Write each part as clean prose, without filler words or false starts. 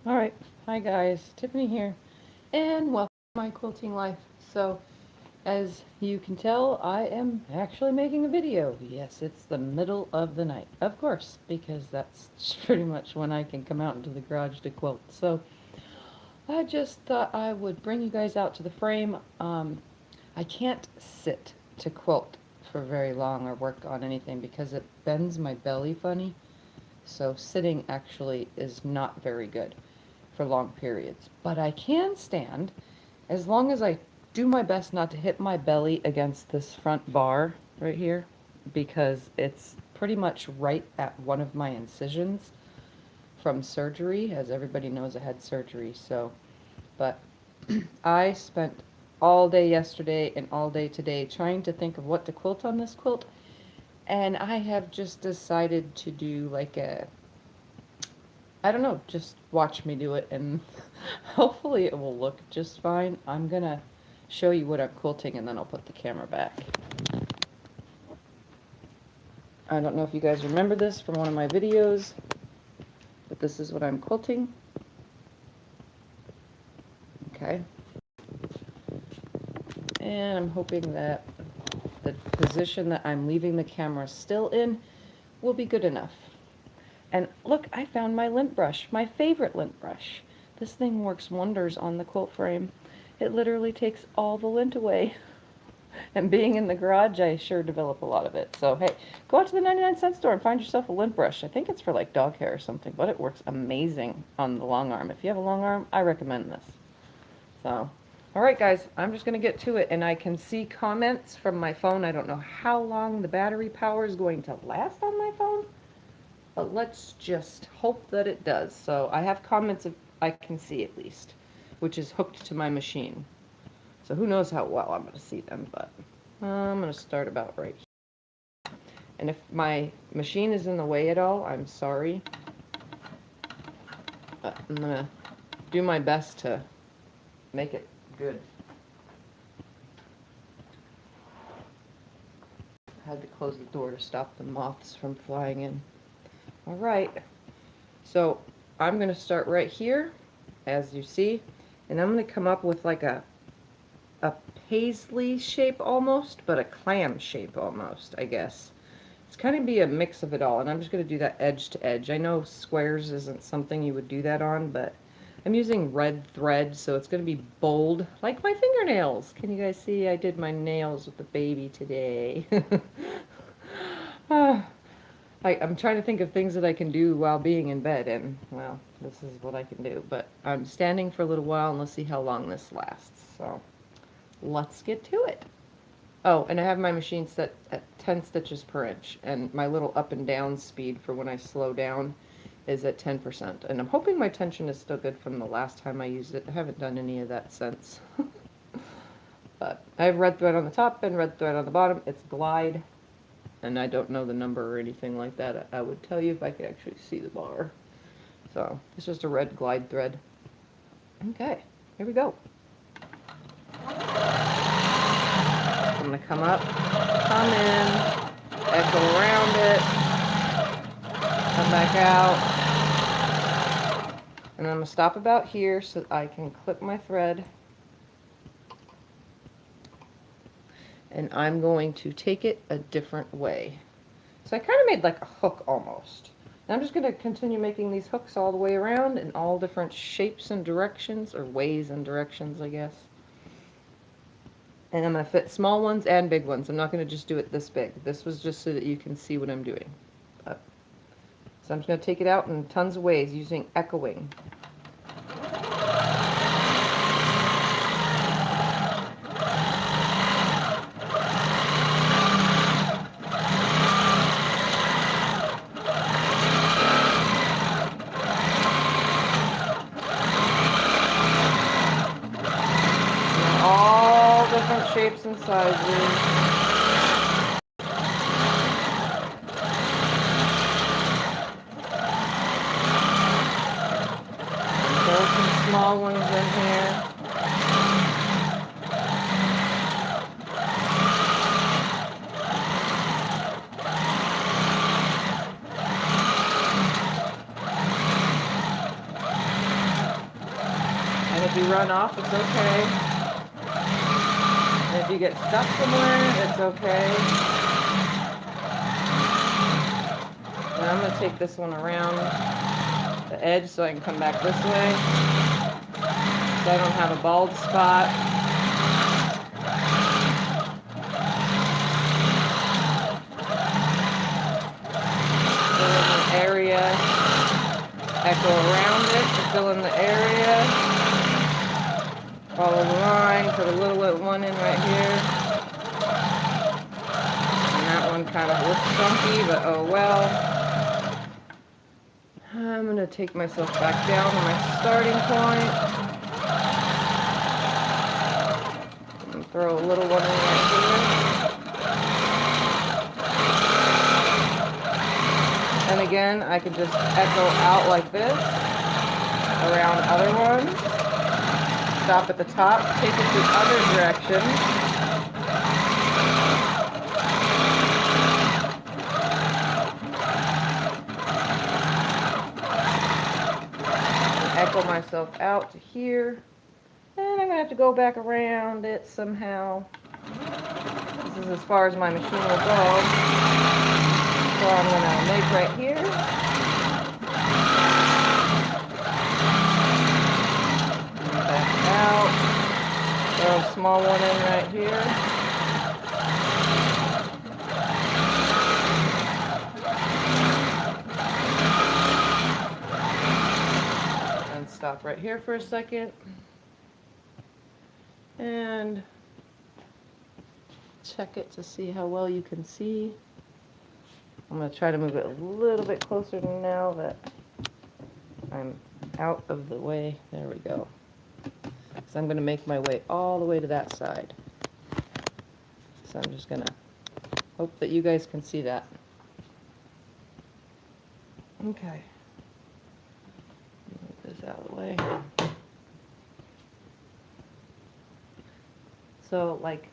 Alright, hi guys, Tiffany here, and welcome to my quilting life. So, as you can tell, I am actually making a video. Yes, it's the middle of the night, of course, because that's pretty much when I can come out into the garage to quilt. So, I just thought I would bring you guys out to the frame. I can't sit to quilt for very long or work on anything because it bends my belly funny. So sitting actually is not very good for long periods. But I can stand as long as I do my best not to hit my belly against this front bar right here, because it's pretty much right at one of my incisions from surgery. As everybody knows, I had surgery. So, but I spent all day yesterday and all day today trying to think of what to quilt on this quilt, and I have just decided to do like a, I don't know, just watch me do it, and hopefully it will look just fine. I'm gonna show you what I'm quilting, and then I'll put the camera back. I don't know if you guys remember this from one of my videos, but this is what I'm quilting. Okay. And I'm hoping that the position that I'm leaving the camera still in will be good enough. And look, I found my lint brush, my favorite lint brush. This thing works wonders on the quilt frame. It literally takes all the lint away. And being in the garage, I sure develop a lot of it. So, hey, go out to the 99-cent store and find yourself a lint brush. I think it's for like dog hair or something, but it works amazing on the long arm. If you have a long arm, I recommend this. So, all right, guys, I'm just going to get to it. And I can see comments from my phone. I don't know how long the battery power is going to last on my phone, but let's just hope that it does. So I have comments if I can see at least, which is hooked to my machine. So who knows how well I'm going to see them, but I'm going to start about right here. And if my machine is in the way at all, I'm sorry. But I'm going to do my best to make it good. I had to close the door to stop the moths from flying in. All right, so I'm going to start right here, as you see, and I'm going to come up with like a paisley shape almost, but a clam shape almost, I guess. It's kind of be a mix of it all, and I'm just going to do that edge to edge. I know squares isn't something you would do that on, but I'm using red thread, so it's going to be bold, like my fingernails. Can you guys see? I did my nails with the baby today. I'm trying to think of things that I can do while being in bed, and, well, this is what I can do. But I'm standing for a little while, and let's see how long this lasts. So, let's get to it. Oh, and I have my machine set at 10 stitches per inch, and my little up and down speed for when I slow down is at 10%. And I'm hoping my tension is still good from the last time I used it. I haven't done any of that since. But I have red thread on the top and red thread on the bottom. It's glide. And I don't know the number or anything like that. I would tell you if I could actually see the bar. So, it's just a red glide thread. Okay, here we go. I'm going to come up, come in, echo around it, come back out, and I'm going to stop about here so that I can clip my thread. And I'm going to take it a different way. So I kind of made like a hook almost. And I'm just going to continue making these hooks all the way around in all different shapes and directions, or ways and directions, I guess. And I'm going to fit small ones and big ones. I'm not going to just do it this big. This was just so that you can see what I'm doing. So I'm just going to take it out in tons of ways using echoing. All different shapes and sizes. Small ones in here. run off, it's okay. And if you get stuck somewhere, it's okay. Now I'm going to take this one around the edge so I can come back this way. So I don't have a bald spot. Fill in the area. Echo around it to fill in the area. Follow the line. Put a little one in right here. And that one kind of looks funky, but oh well. I'm going to take myself back down to my starting point. And throw a little one in right here. And again, I can just echo out like this, around other ones. Stop at the top, take it the other direction. Echo myself out to here, and I'm going to have to go back around it somehow. This is as far as my machine will go. So I'm going to make right here. And back out. Throw a small one in right here. Stop right here for a second and check it to see how well you can see. I'm going to try to move it a little bit closer now that I'm out of the way. There we go. So I'm going to make my way all the way to that side. So I'm just going to hope that you guys can see that. Okay. Out of the way. So like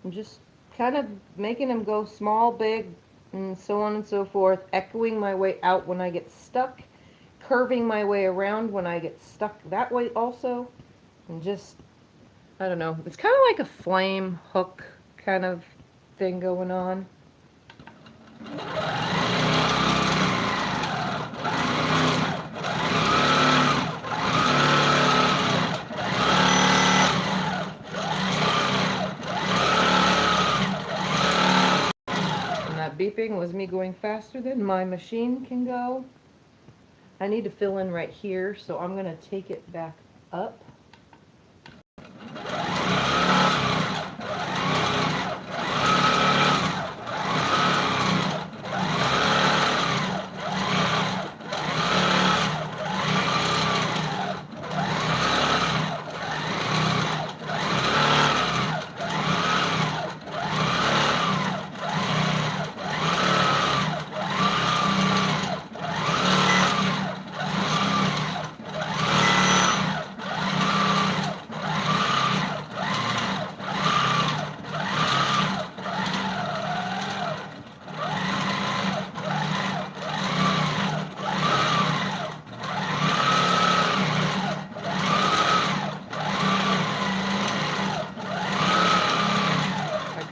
I'm just kind of making them go small, big, and so on and so forth, echoing my way out when I get stuck, curving my way around when I get stuck that way also, and just, I don't know, it's kind of like a flame hook kind of thing going on. Beeping was me going faster than my machine can go. I need to fill in right here, so I'm going to take it back up.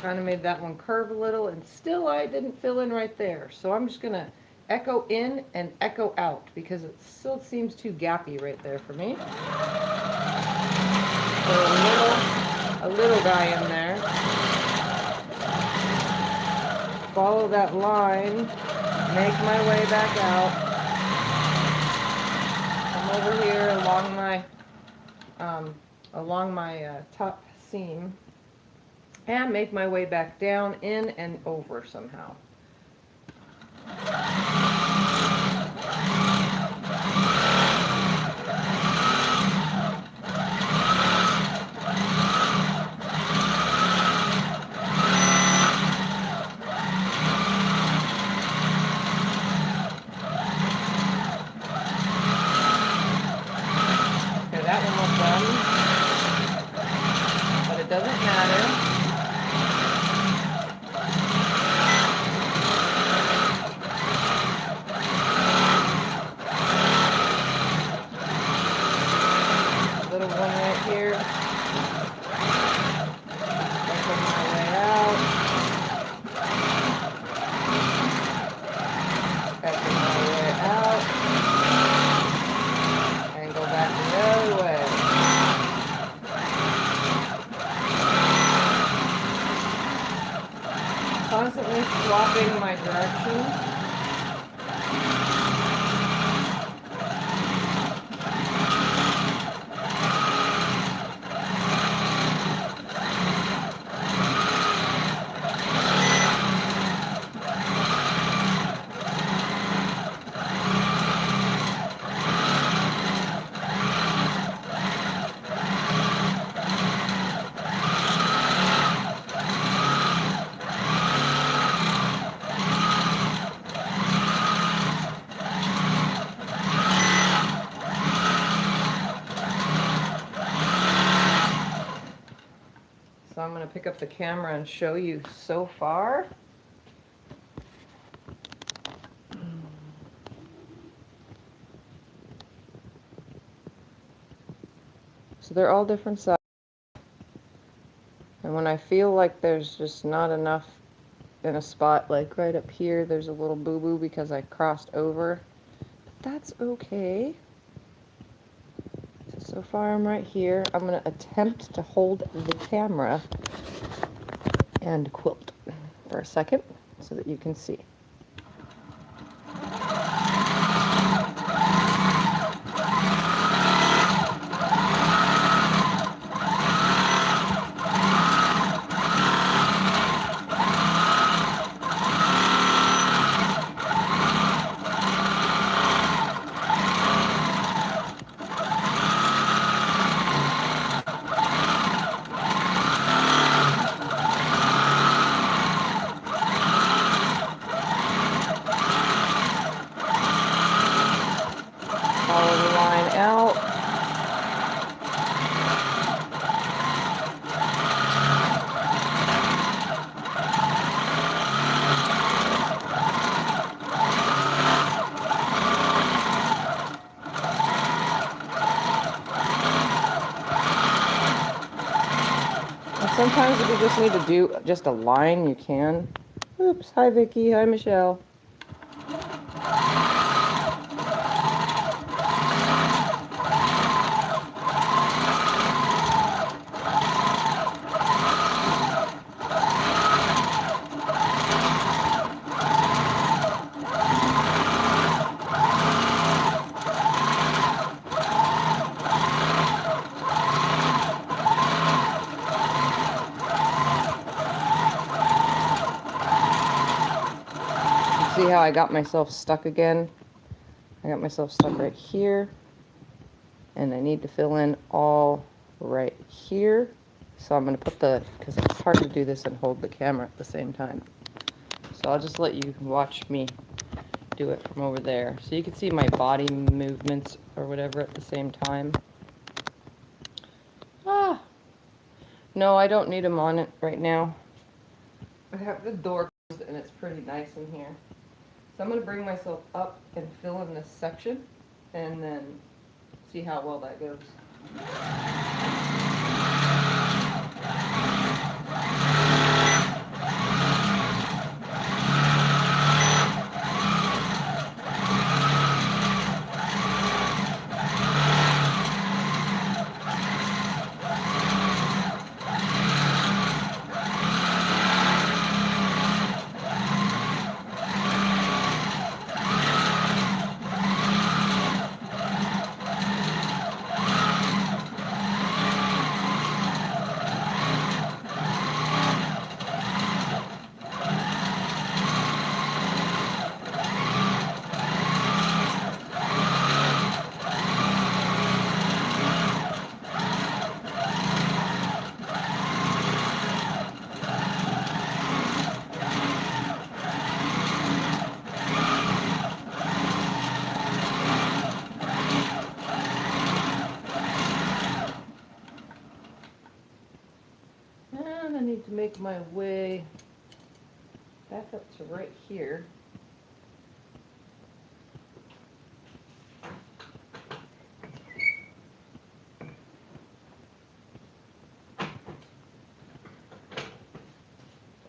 Kind of made that one curve a little, and still I didn't fill in right there. So I'm just going to echo in and echo out because it still seems too gappy right there for me. So a little guy in there. Follow that line, make my way back out. Come over here along my top seam. And make my way back down, in, and over somehow. Okay, that one was done. But it doesn't matter. constantly swapping my directions. So I'm going to pick up the camera and show you so far. So they're all different sizes. And when I feel like there's just not enough in a spot, like right up here, there's a little boo-boo because I crossed over. But that's okay. So far I'm right here. I'm going to attempt to hold the camera and quilt for a second so that you can see. Follow the line out. And sometimes if you just need to do just a line, you can. Oops, hi Vicky, hi Michelle. See how I got myself stuck again? I got myself stuck right here. And I need to fill in all right here. So I'm going to put because it's hard to do this and hold the camera at the same time. So I'll just let you watch me do it from over there. So you can see my body movements or whatever at the same time. No, I don't need them on it right now. I have the door closed and it's pretty nice in here. So I'm going to bring myself up and fill in this section and then see how well that goes. And I need to make my way back up to right here.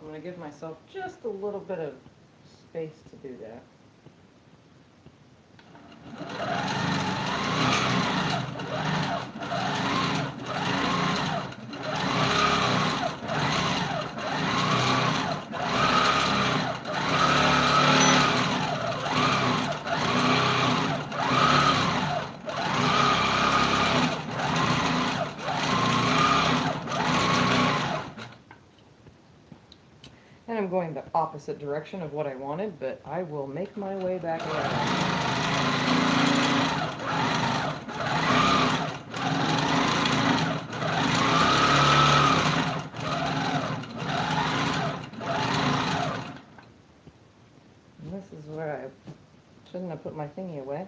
I'm going to give myself just a little bit of space to do that. And I'm going the opposite direction of what I wanted, but I will make my way back around. And this is where I shouldn't have put my thingy away.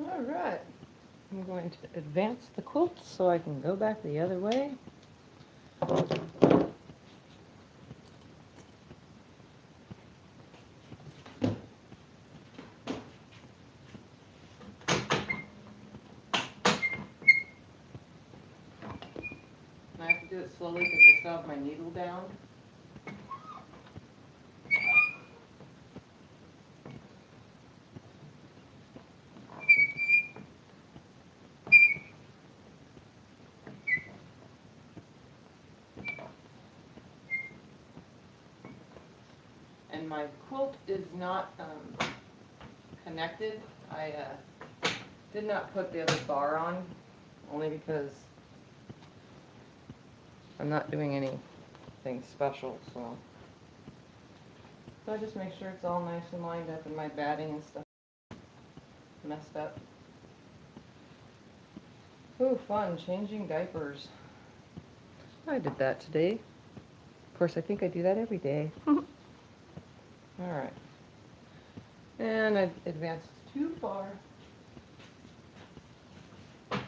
Alright, I'm going to advance the quilt so I can go back the other way. I have to do it slowly because I still have my needle down. And my quilt is not connected. I did not put the other bar on, only because I'm not doing anything special, so I just make sure it's all nice and lined up and my batting and stuff messed up. Ooh, fun, changing diapers. I did that today. Of course, I think I do that every day. Alright. And I've advanced too far. I'm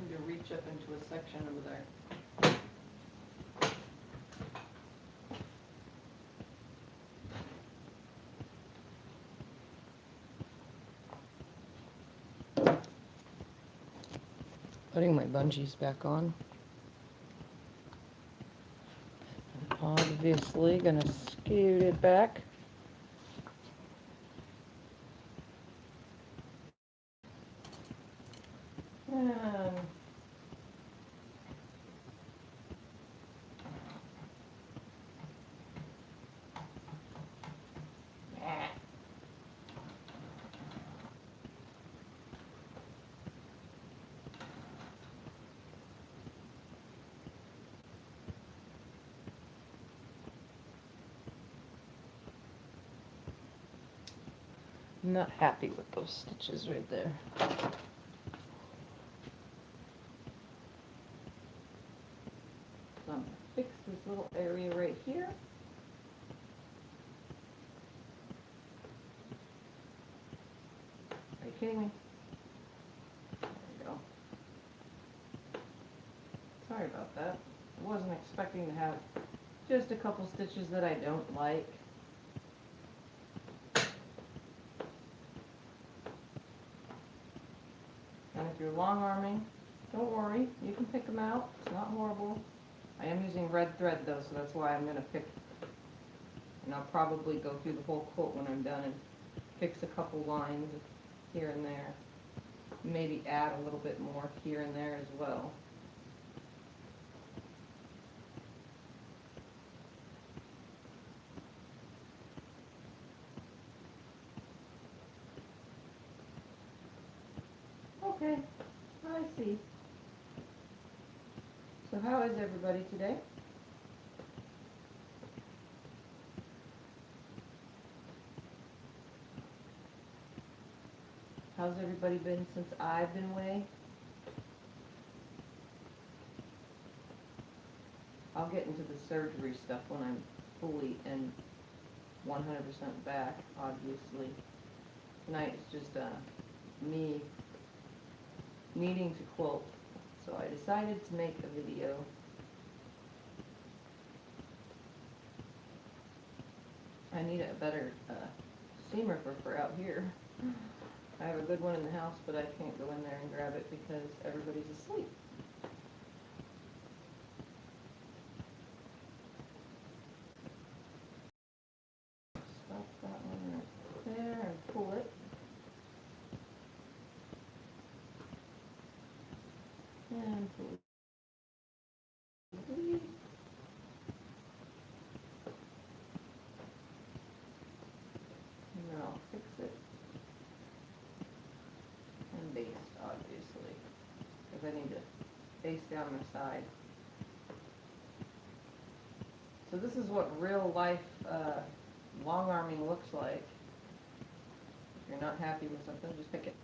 going to reach up into a section over there. Putting my bungees back on. Obviously gonna scoot it back. And I'm not happy with those stitches right there. So I'm going to fix this little area right here. Are you kidding me? There we go. Sorry about that. I wasn't expecting to have just a couple stitches that I don't like. if you're long arming, don't worry, you can pick them out. It's not horrible. I am using red thread though, so that's why I'm going to pick, and I'll probably go through the whole quilt when I'm done and fix a couple lines here and there. Maybe add a little bit more here and there as well. Okay, I see. So how is everybody today? How's everybody been since I've been away? I'll get into the surgery stuff when I'm fully and 100% back, obviously. Tonight is just me needing to quilt, so I decided to make a video. I need a better seam ripper for out here. I have a good one in the house, but I can't go in there and grab it because everybody's asleep. Stop that one right there and pull it. And pull it. And then I'll fix it. And baste, obviously, because I need to baste down the side. So this is what real life long arming looks like. If you're not happy with something, just pick it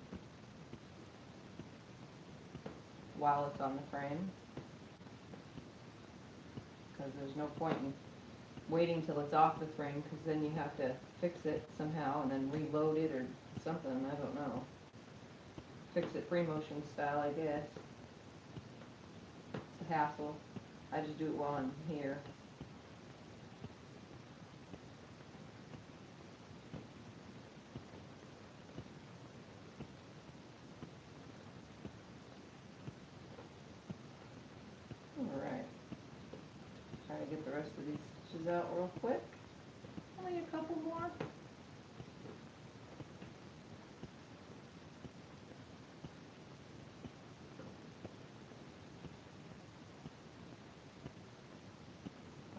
while it's on the frame, because there's no point in waiting till it's off the frame, because then you have to fix it somehow and then reload it or something, I don't know. Fix it free motion style, I guess. It's a hassle. I just do it while I'm here. Alright. Try to get the rest of these stitches out real quick. Only a couple more.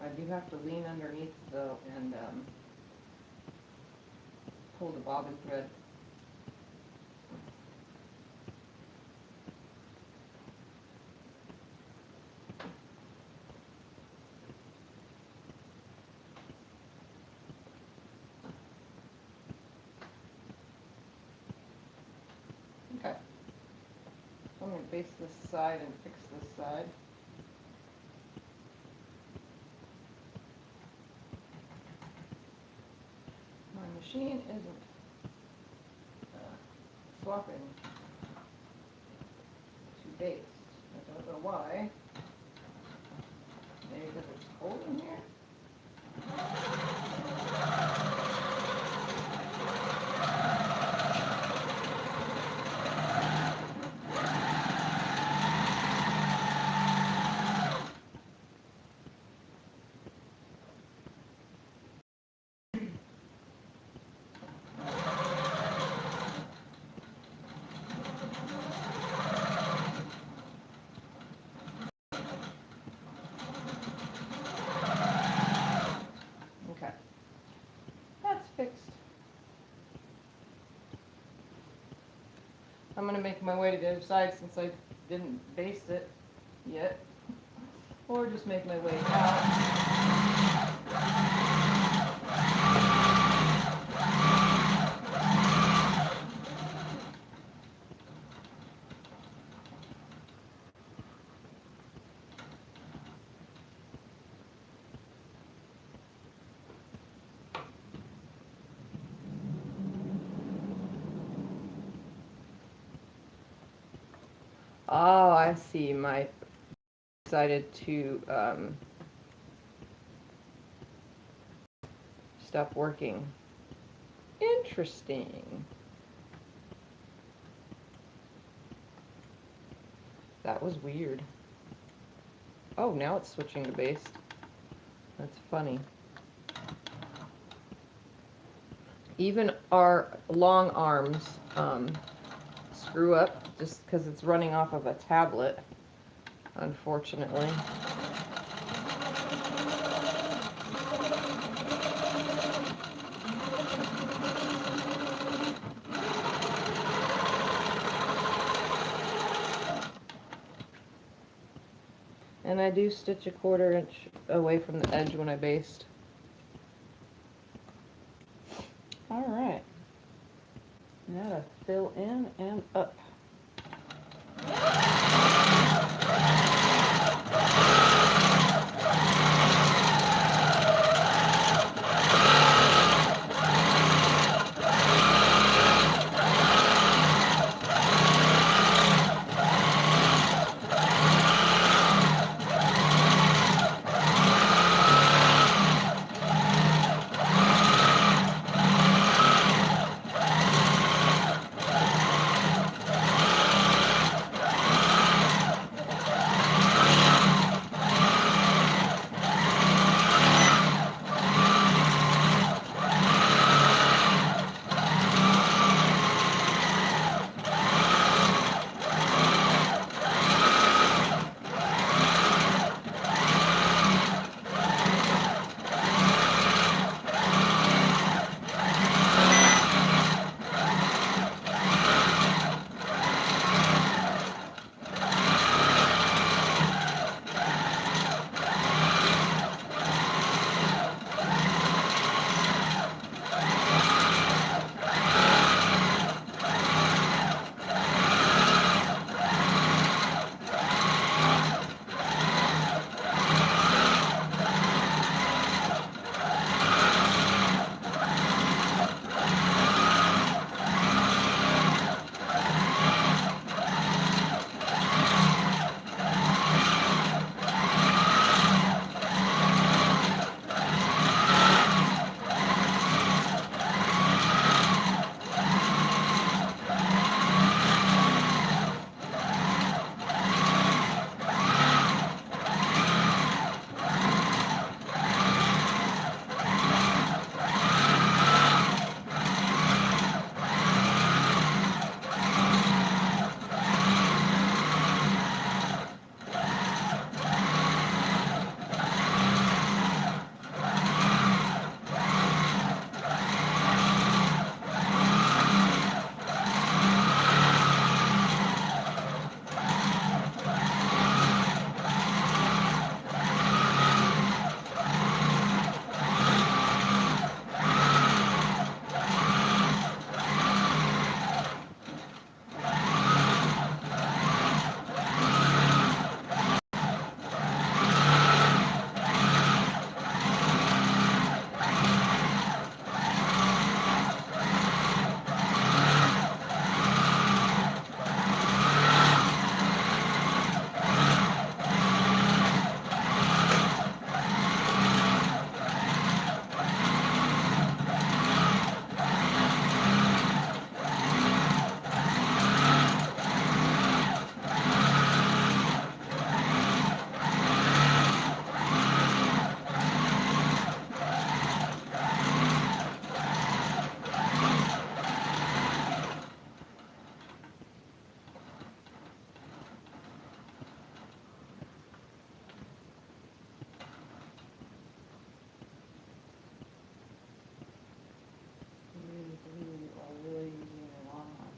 I do have to lean underneath though and pull the bobbin thread. Okay. So I'm going to baste this side and fix this side. My machine isn't swapping to baste. I don't know why. Maybe because it's cold in here? Okay. That's fixed. I'm going to make my way to the other side since I didn't baste it yet. Or just make my way out. Oh, I see. My decided to stop working. Interesting. That was weird. Oh, now it's switching to baste. That's funny. Even our long arms screw up just because it's running off of a tablet, unfortunately. And I do stitch a 1/4 inch away from the edge when I baste. Alright. Now to fill in and up.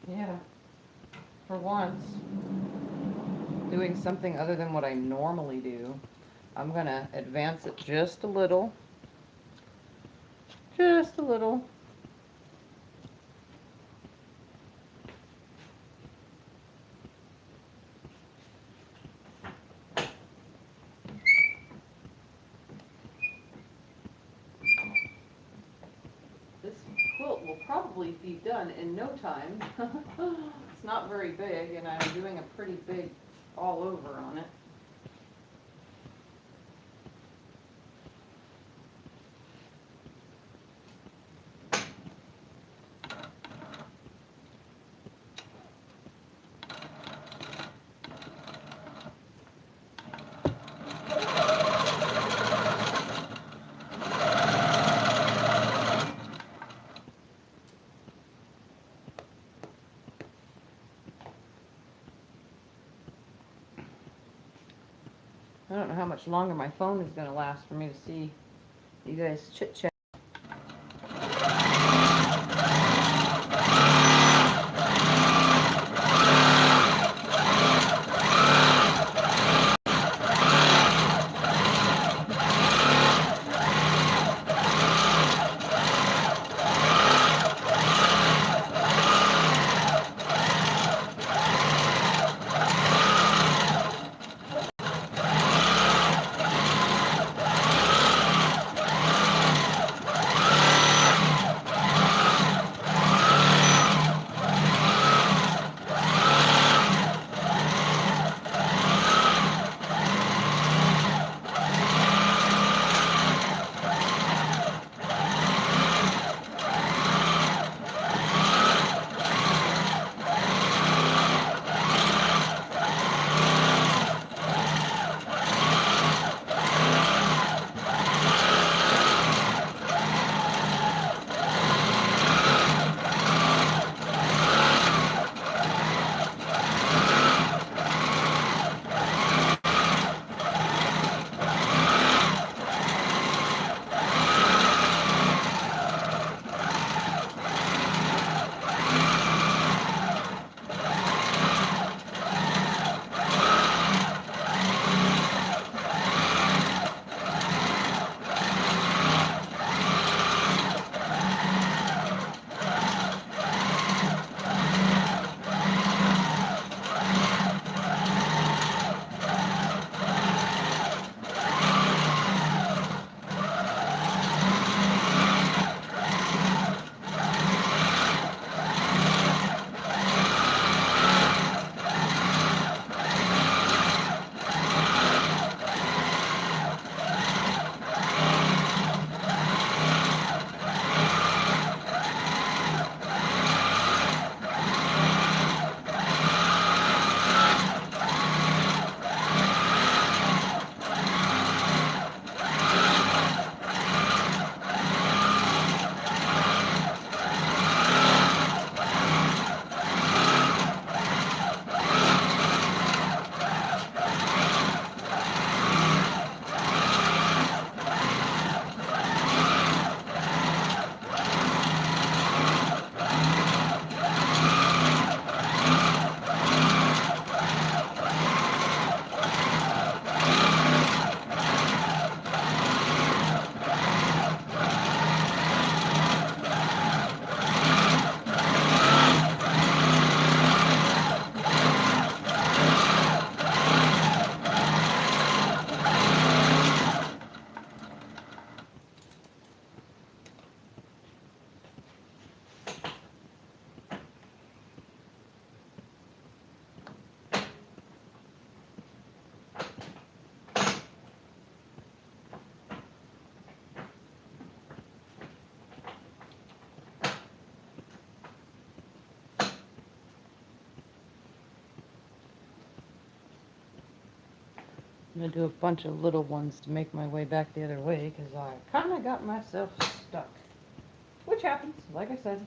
Yeah, for once, doing something other than what I normally do, I'm gonna advance it just a little. Just a little. This quilt will probably be done in no time. It's not very big, and I'm doing a pretty big all over on it. I don't know how much longer my phone is going to last for me to see you guys chit-chat. I'm going to do a bunch of little ones to make my way back the other way because I kind of got myself stuck. Which happens, like I said.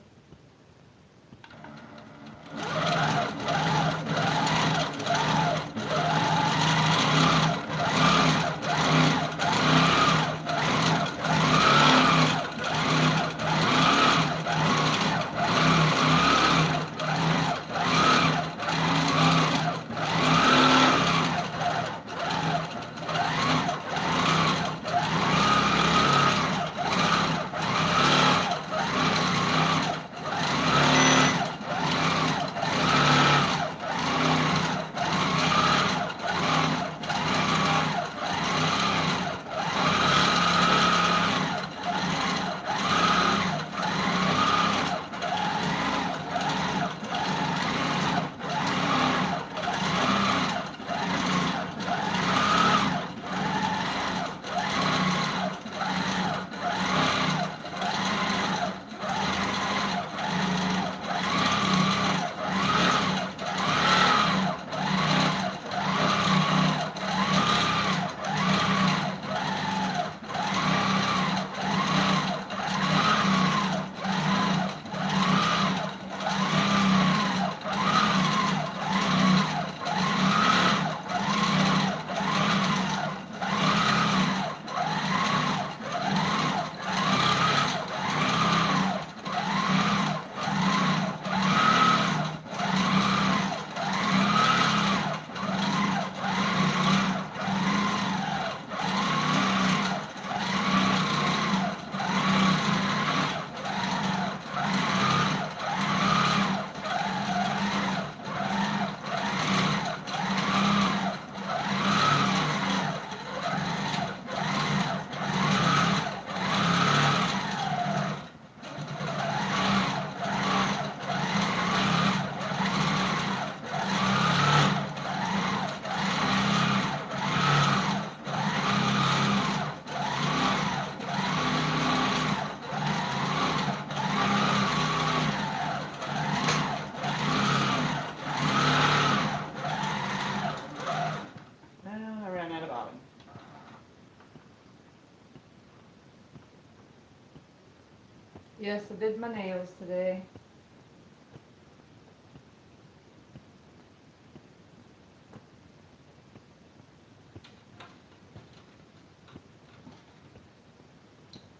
Yes, I did my nails today.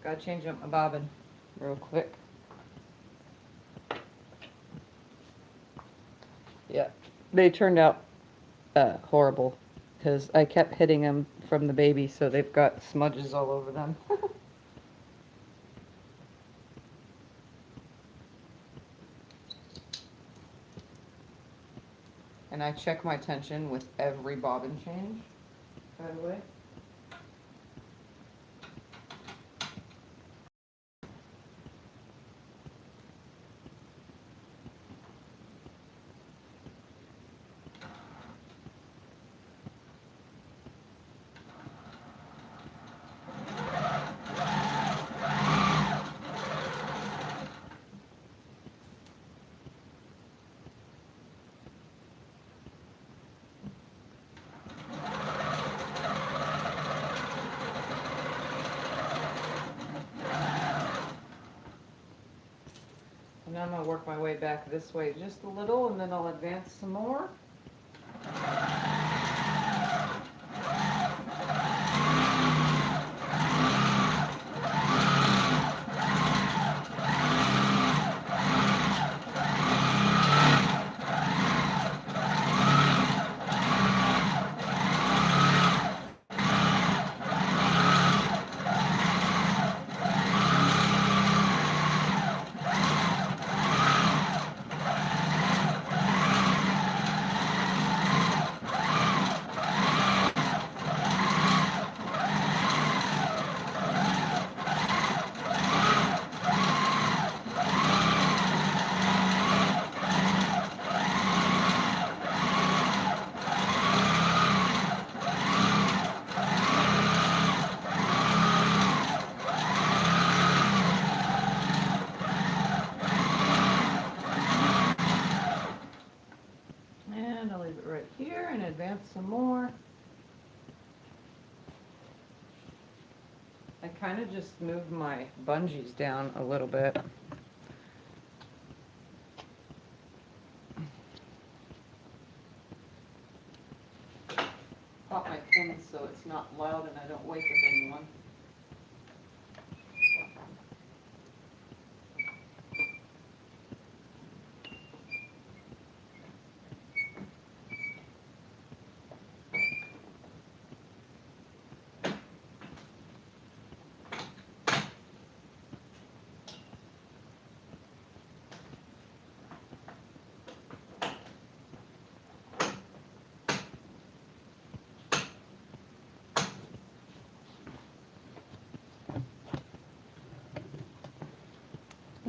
Gotta change up my bobbin real quick. Yeah, they turned out horrible because I kept hitting them from the baby, so they've got smudges all over them. And I check my tension with every bobbin change, by the way. And now I'm going to work my way back this way just a little, and then I'll advance some more. And I'll leave it right here and advance some more. I kind of just moved my bungees down a little bit. Got my pins so it's not loud and I don't wake up anyone.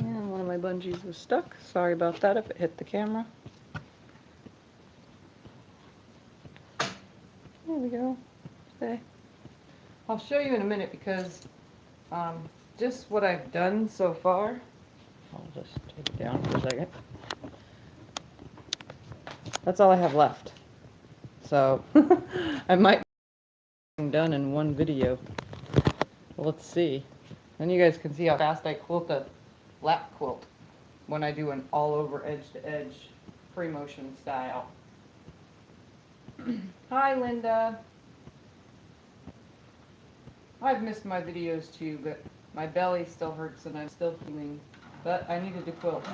And one of my bungees was stuck. Sorry about that if it hit the camera. There we go. Okay. I'll show you in a minute because just what I've done so far. I'll just take it down for a second. That's all I have left. So I might be done in one video. Well, let's see. Then you guys can see how fast I quilt a lap quilt when I do an all over edge to edge free motion style. Hi Linda. I've missed my videos too, but my belly still hurts and I'm still healing, but I needed to quilt.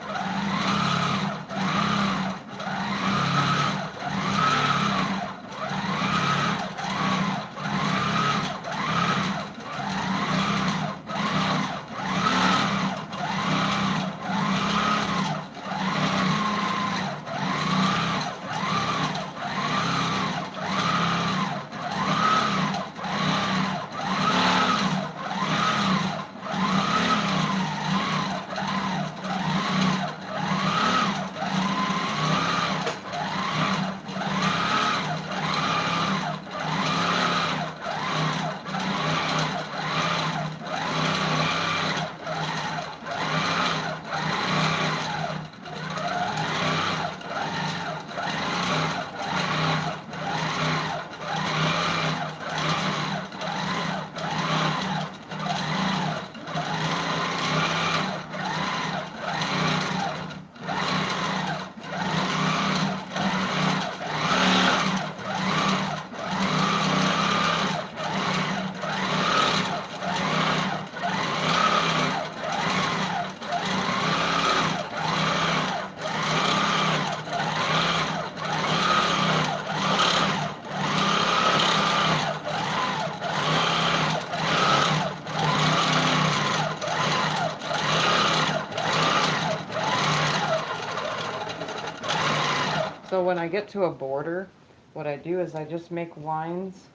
So when I get to a border, what I do is I just make lines,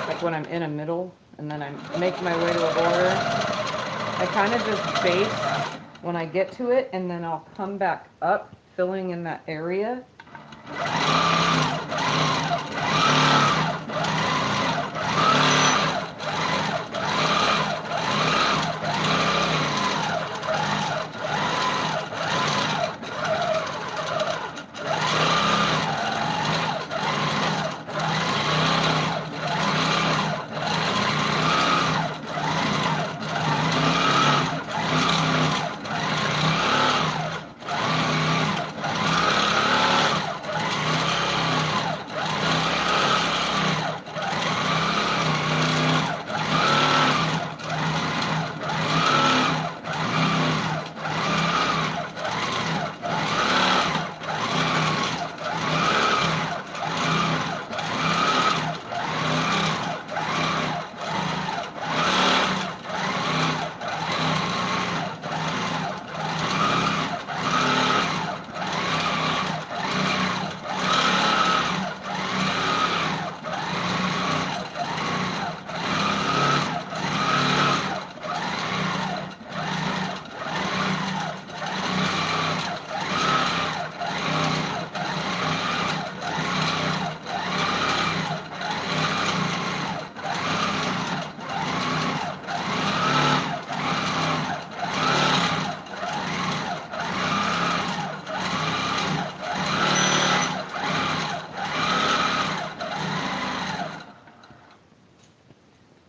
like when I'm in a middle, and then I make my way to a border. I kind of just base when I get to it, and then I'll come back up, filling in that area.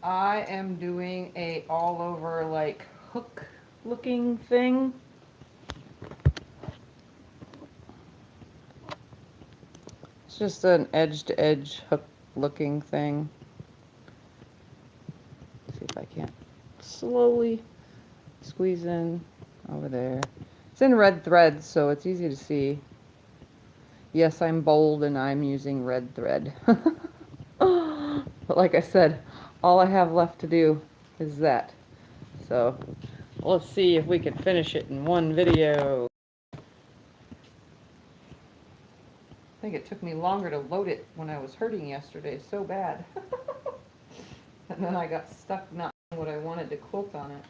I am doing a all over like hook looking thing. It's just an edge to edge hook looking thing. Let's see if I can't slowly squeeze in over there. It's in red thread, so it's easy to see. Yes, I'm bold and I'm using red thread. But like I said, all I have left to do is that. So let's see if we can finish it in one video. I think it took me longer to load it when I was hurting yesterday so bad. And then I got stuck not knowing what I wanted to quilt on it.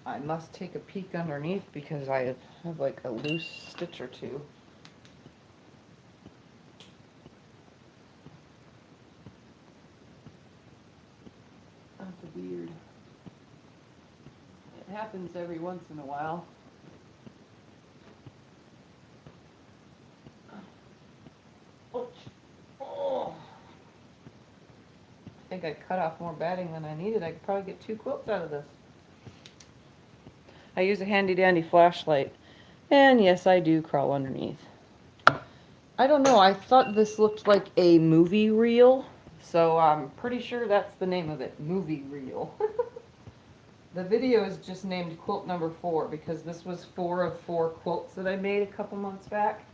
I must take a peek underneath because I have like a loose stitch or two. That's weird. It happens every once in a while. Oh. I think I cut off more batting than I needed. I could probably get 2 quilts out of this. I use a handy dandy flashlight, and yes, I do crawl underneath. I don't know, I thought this looked like a movie reel, so I'm pretty sure that's the name of it, movie reel. The video is just named quilt number 4 because this was 4 of 4 quilts that I made a couple months back.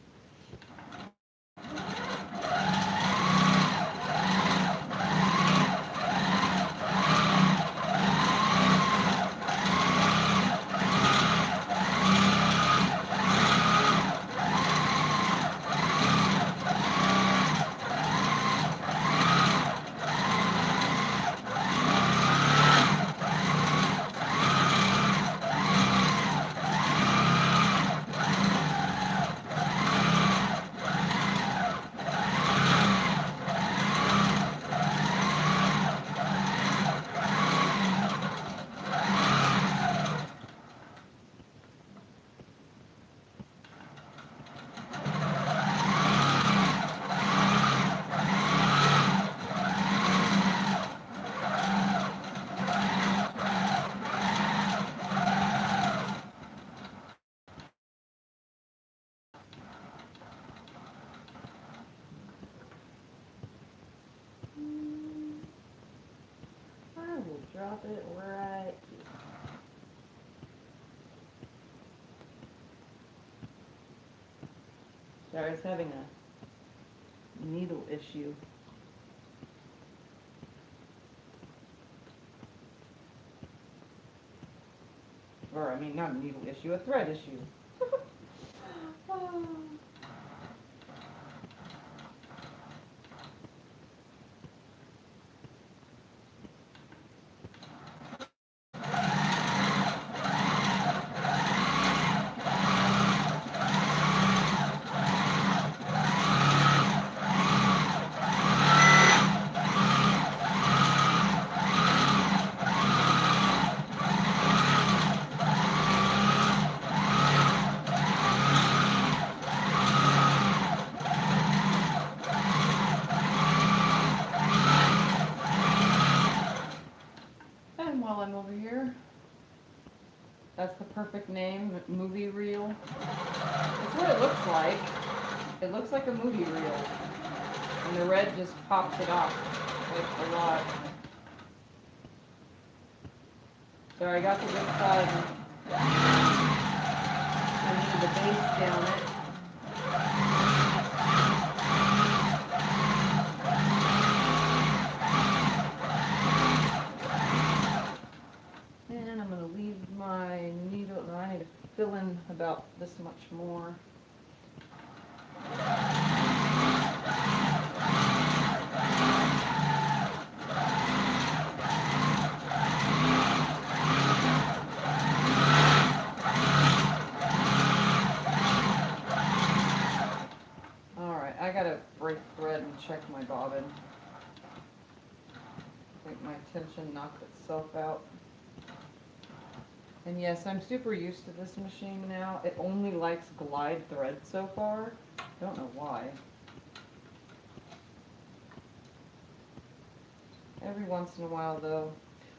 drop it right here. Sorry, I was having a needle issue. Or, I mean, not a needle issue, a thread issue. Oh. And while I'm over here, that's the perfect name, movie reel. That's what it looks like. It looks like a movie reel. And the red just pops it off like a lot. So I got to this side. I need the base down it. And I'm going to leave my needle. No, I need to fill in about this much more. Alright, I gotta break thread and check my bobbin. I think my tension knocked itself out. And yes, I'm super used to this machine now. It only likes glide thread so far. I don't know why. Every once in a while though,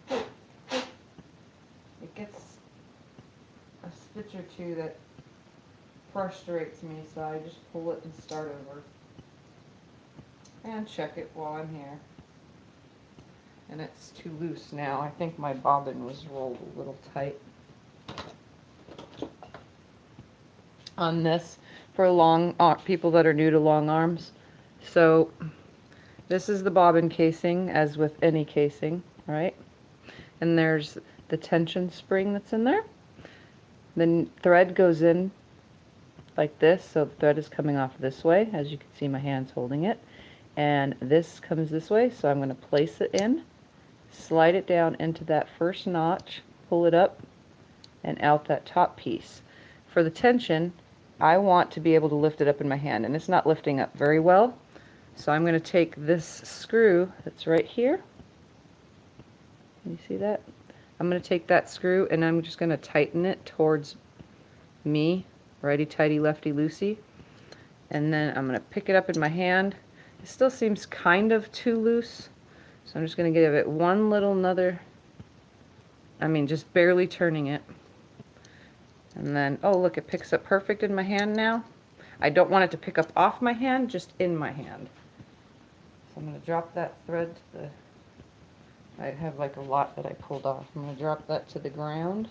it gets a stitch or two that frustrates me, so I just pull it and start over. And check it while I'm here. And it's too loose now. I think my bobbin was rolled a little tight on this for long people that are new to long arms. So this is the bobbin casing, as with any casing, right? And there's the tension spring that's in there. The thread goes in like this, so the thread is coming off this way. As you can see, my hand's holding it. And this comes this way, so I'm going to place it in, slide it down into that first notch, pull it up, and out that top piece. For the tension, I want to be able to lift it up in my hand, and it's not lifting up very well. So I'm going to take this screw that's right here. Can you see that? I'm going to take that screw and I'm just going to tighten it towards me, righty-tighty, lefty-loosey. And then I'm going to pick it up in my hand. It still seems kind of too loose, so I'm just going to give it one little just barely turning it. And then, oh look, it picks up perfect in my hand now. I don't want it to pick up off my hand, just in my hand. So I'm going to drop that thread to the, I have like a lot that I pulled off. I'm going to drop that to the ground.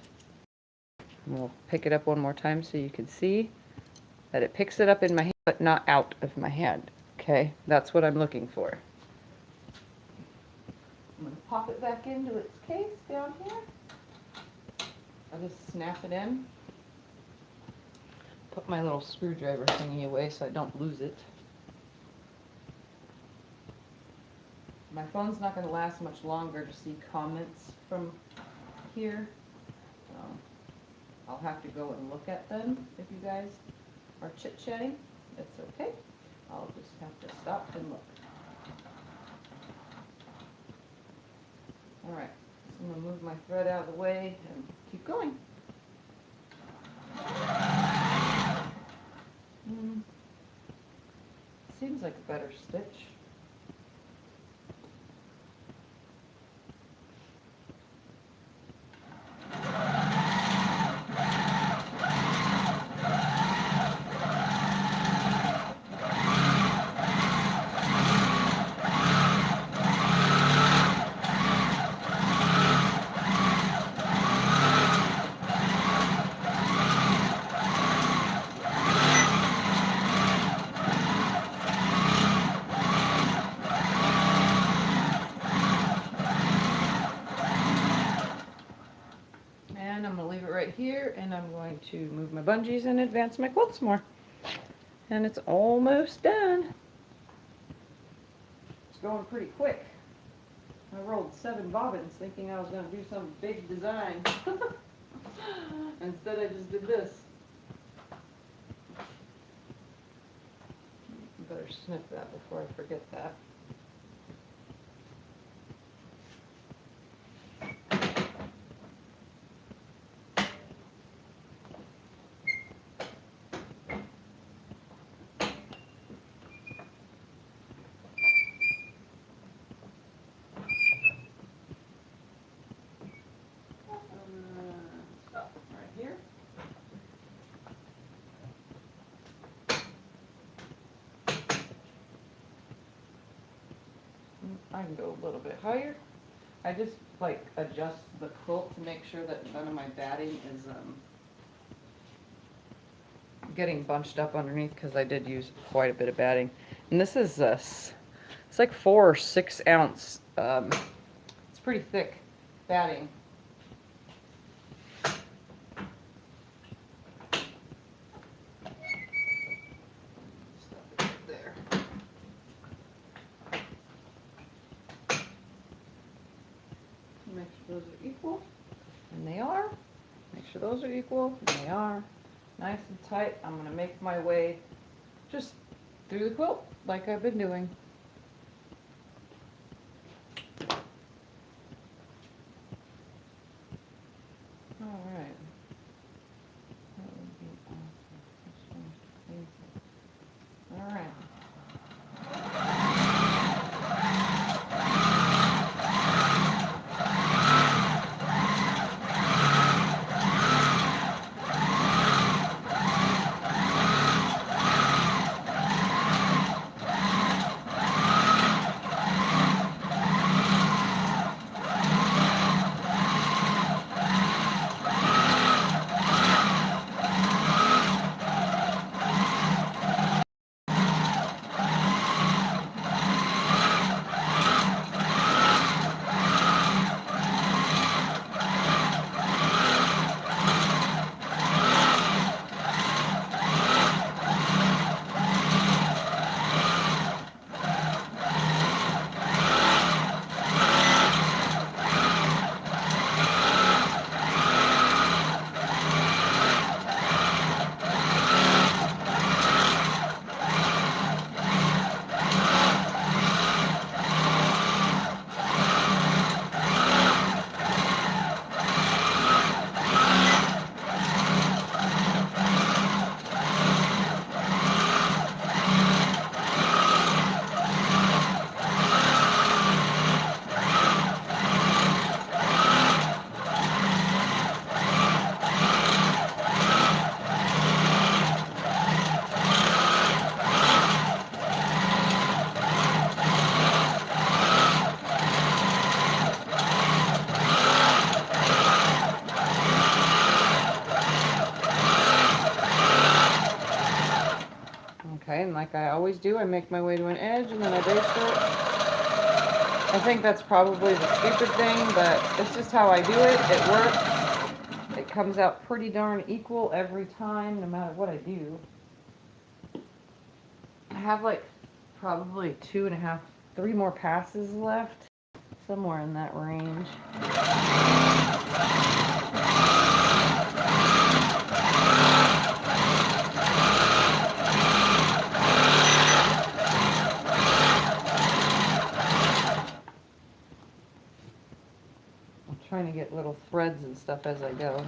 And we'll pick it up one more time so you can see that it picks it up in my hand, but not out of my hand. Okay, that's what I'm looking for. I'm going to pop it back into its case down here. I'll just snap it in. Put my little screwdriver thingy away so I don't lose it. My phone's not going to last much longer to see comments from here. I'll have to go and look at them if you guys are chit-chatting. It's okay. I'll just have to stop and look. Alright, so I'm going to move my thread out of the way and keep going. Seems like a better stitch. right here, and I'm going to move my bungees and advance my quilts more. And it's almost done. It's going pretty quick. I rolled 7 bobbins thinking I was going to do some big design. Instead I just did this. Better snip that before I forget that. Stop right here. I can go a little bit higher. I just like adjust the quilt to make sure that none of my batting is getting bunched up underneath, because I did use quite a bit of batting. And this is it's like 4 or 6 ounce. It's pretty thick batting. There. Make sure those are equal, and they are. Make sure those are equal, and they are. Nice and tight. I'm going to make my way just through the quilt like I've been doing. All right. That would be awesome. All right. Okay, and like I always do, I make my way to an edge and then I baste it. I think that's probably the stupid thing, but it's just how I do it. It works. It comes out pretty darn equal every time, no matter what I do. I have like probably 2.5, 3 more passes left, somewhere in that range. Trying to get little threads and stuff as I go.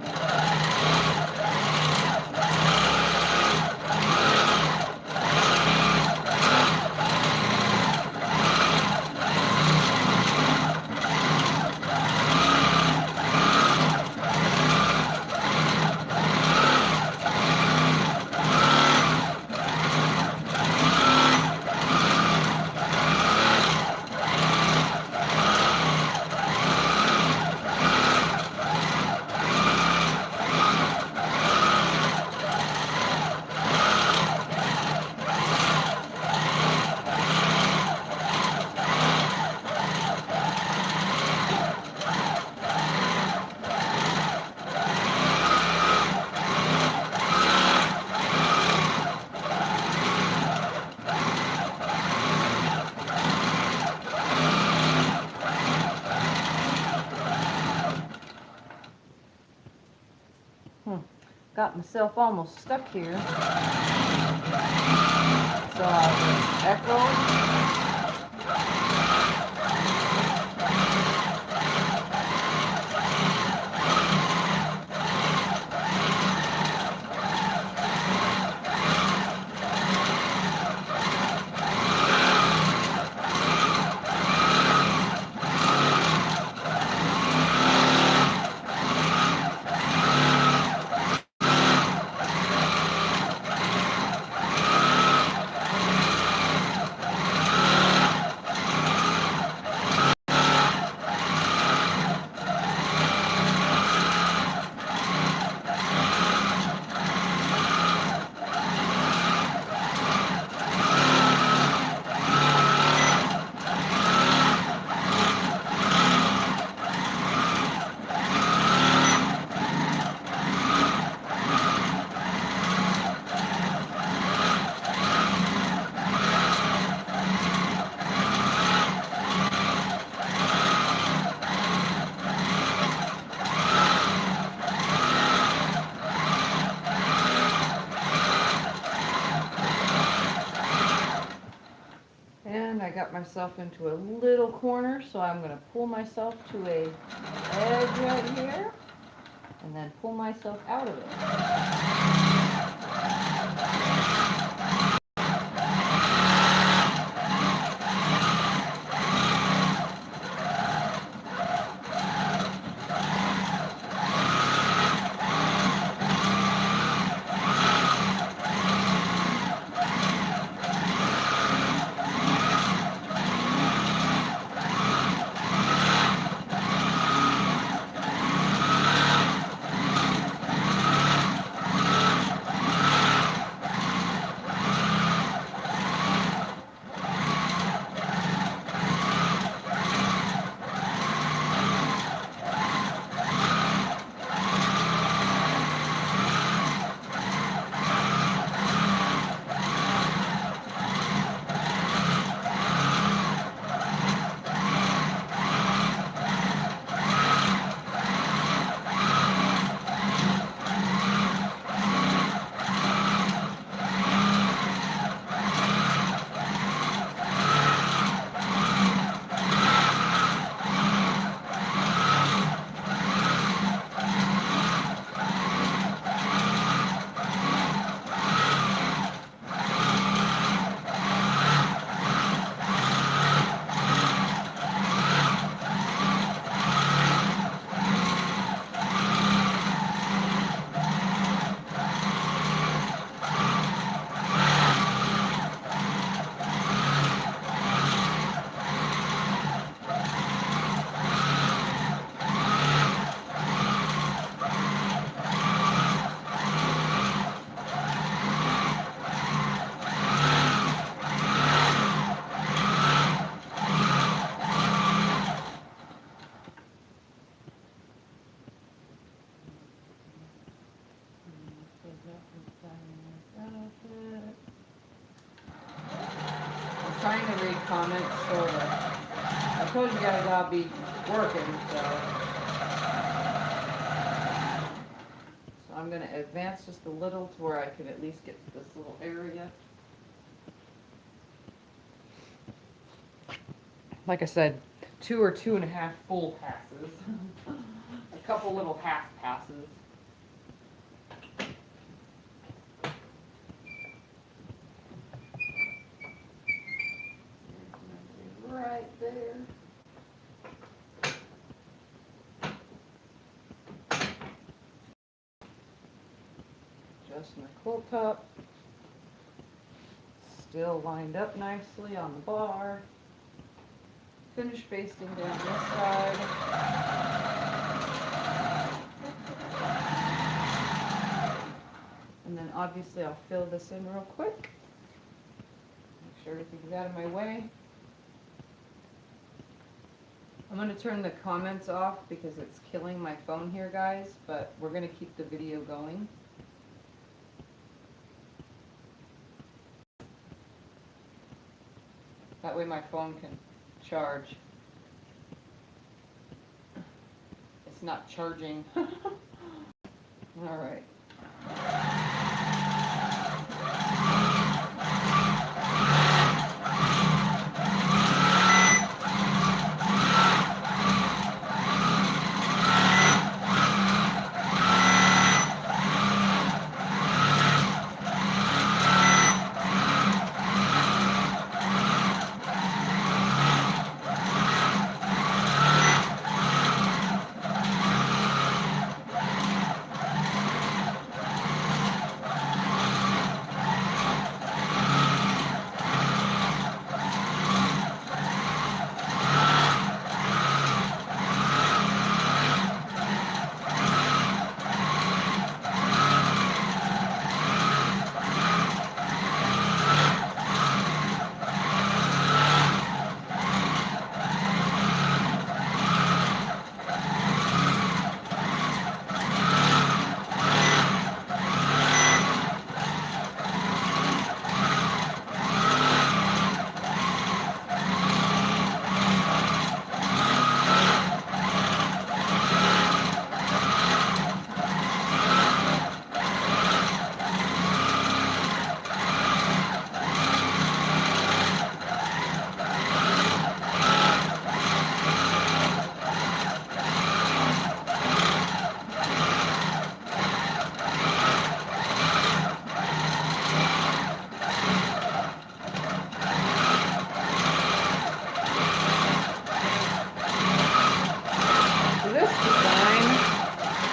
got myself almost stuck here. So I echo. And I got myself into a little corner, so I'm going to pull myself to a edge right here, and then pull myself out of it. I'm trying to read comments, sort of. I told you guys I'll be working, so I'm going to advance just a little to where I can at least get to this little area. Like I said, 2 or 2.5 full passes. A couple little half passes. Right there. Just my quilt top. Still lined up nicely on the bar. Finish basting down this side. And then obviously I'll fill this in real quick. Make sure everything's out of my way. I'm going to turn the comments off because it's killing my phone here, guys, but we're going to keep the video going. That way my phone can charge. It's not charging. All right.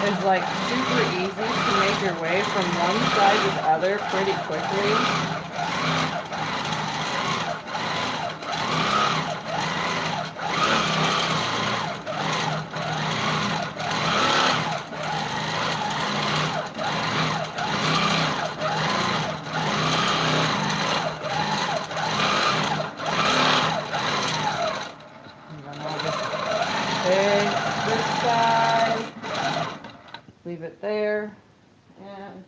Is like super easy to make your way from one side to the other pretty quickly. And then I'll just take this side. Leave it there and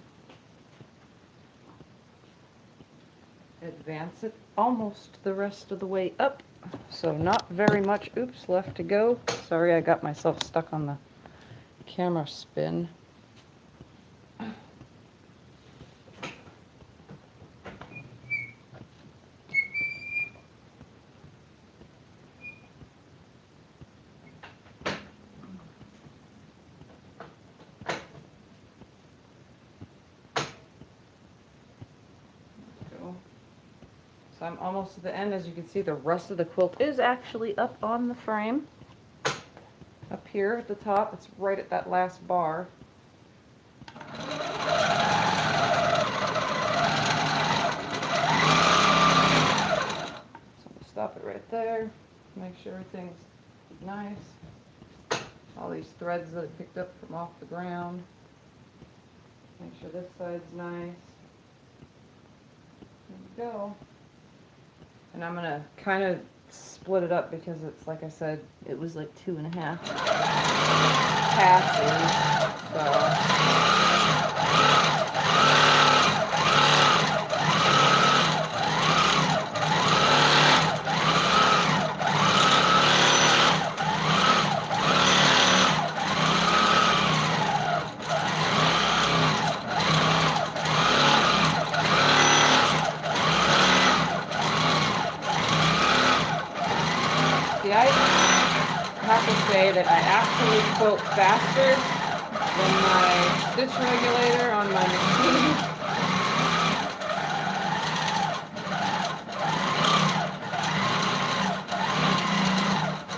advance it almost the rest of the way up. So not very much, oops, left to go. Sorry, I got myself stuck on the camera spin. So I'm almost to the end. As you can see, the rest of the quilt is actually up on the frame. Up here at the top, it's right at that last bar. So I'm gonna stop it right there. Make sure everything's nice. All these threads that I picked up from off the ground. Make sure this side's nice. There we go. And I'm gonna kind of split it up because it's, like I said, it was like 2.5 passes. So I have to say that I actually quilt faster than my stitch regulator on my machine.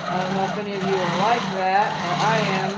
I don't know if any of you are like that, but I am.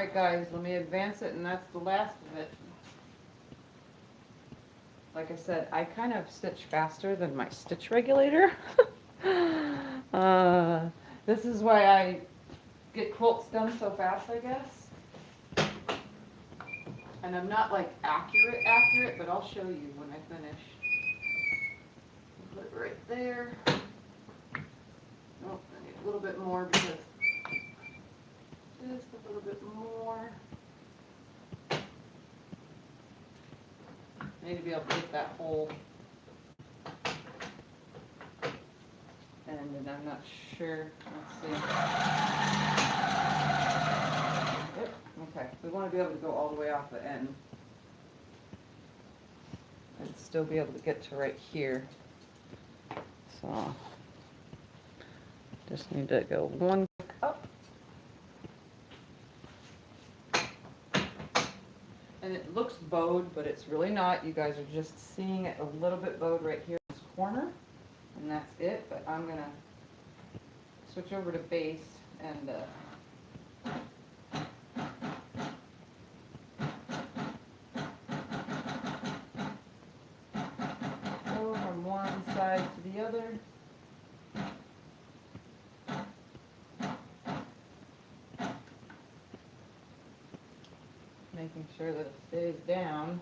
Alright guys, let me advance it, and that's the last of it. Like I said, I kind of stitch faster than my stitch regulator. This is why I get quilts done so fast, I guess. And I'm not like accurate, but I'll show you when I finish. Put it right there. Oh, I need a little bit more because just a little bit more. I need to be able to get that hole. And then I'm not sure. Let's see. Yep. Okay. We want to be able to go all the way off the end. And still be able to get to right here. So just need to go one click up. And it looks bowed, but it's really not. You guys are just seeing it a little bit bowed right here in this corner. And that's it. But I'm going to switch over to base and go from one side to the other. Making sure that it stays down.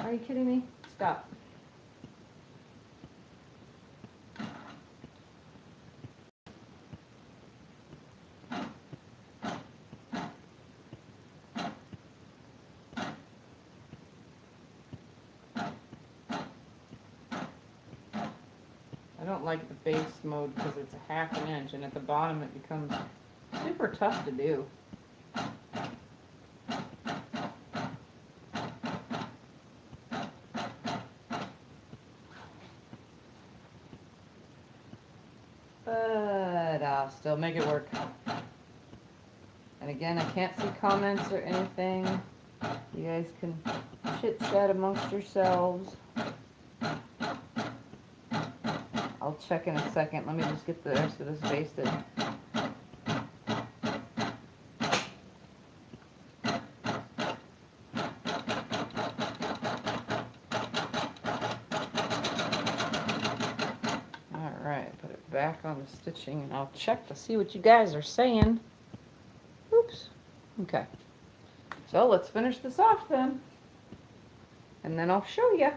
Are you kidding me? Stop. I don't like the base mode because it's a ½ inch, and at the bottom it becomes super tough to do. But I'll still make it work. And again, I can't see comments or anything. You guys can chit chat amongst yourselves. I'll check in a second. Let me just get the rest of this basted. Alright, put it back on the stitching and I'll check to see what you guys are saying. Oops. Okay. So let's finish this off then. And then I'll show you.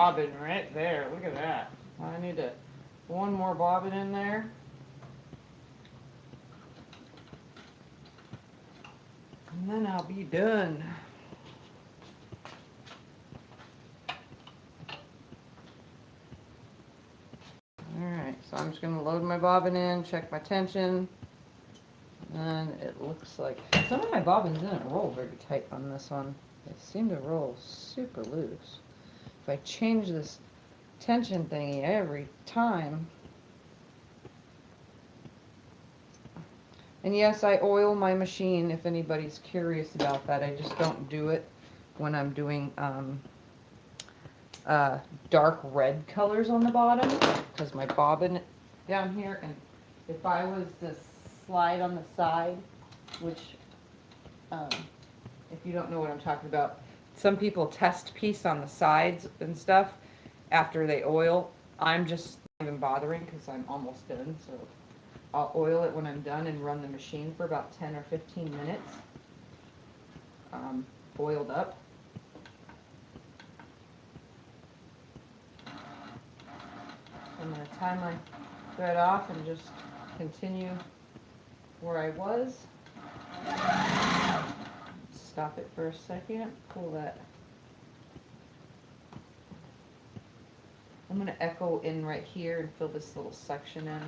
bobbin right there. Look at that. I need to one more bobbin in there. And then I'll be done. Alright, so I'm just going to load my bobbin in, check my tension. And it looks like some of my bobbins didn't roll very tight on this one. They seem to roll super loose. If I change this tension thingy every time. And yes, I oil my machine if anybody's curious about that. I just don't do it when I'm doing dark red colors on the bottom because my bobbin down here, and if I was to slide on the side, which if you don't know what I'm talking about, some people test piece on the sides and stuff after they oil. I'm just not even bothering because I'm almost done, so I'll oil it when I'm done and run the machine for about 10 or 15 minutes oiled up. I'm going to tie my thread off and just continue where I was. Stop it for a second, pull that. I'm going to echo in right here and fill this little section in.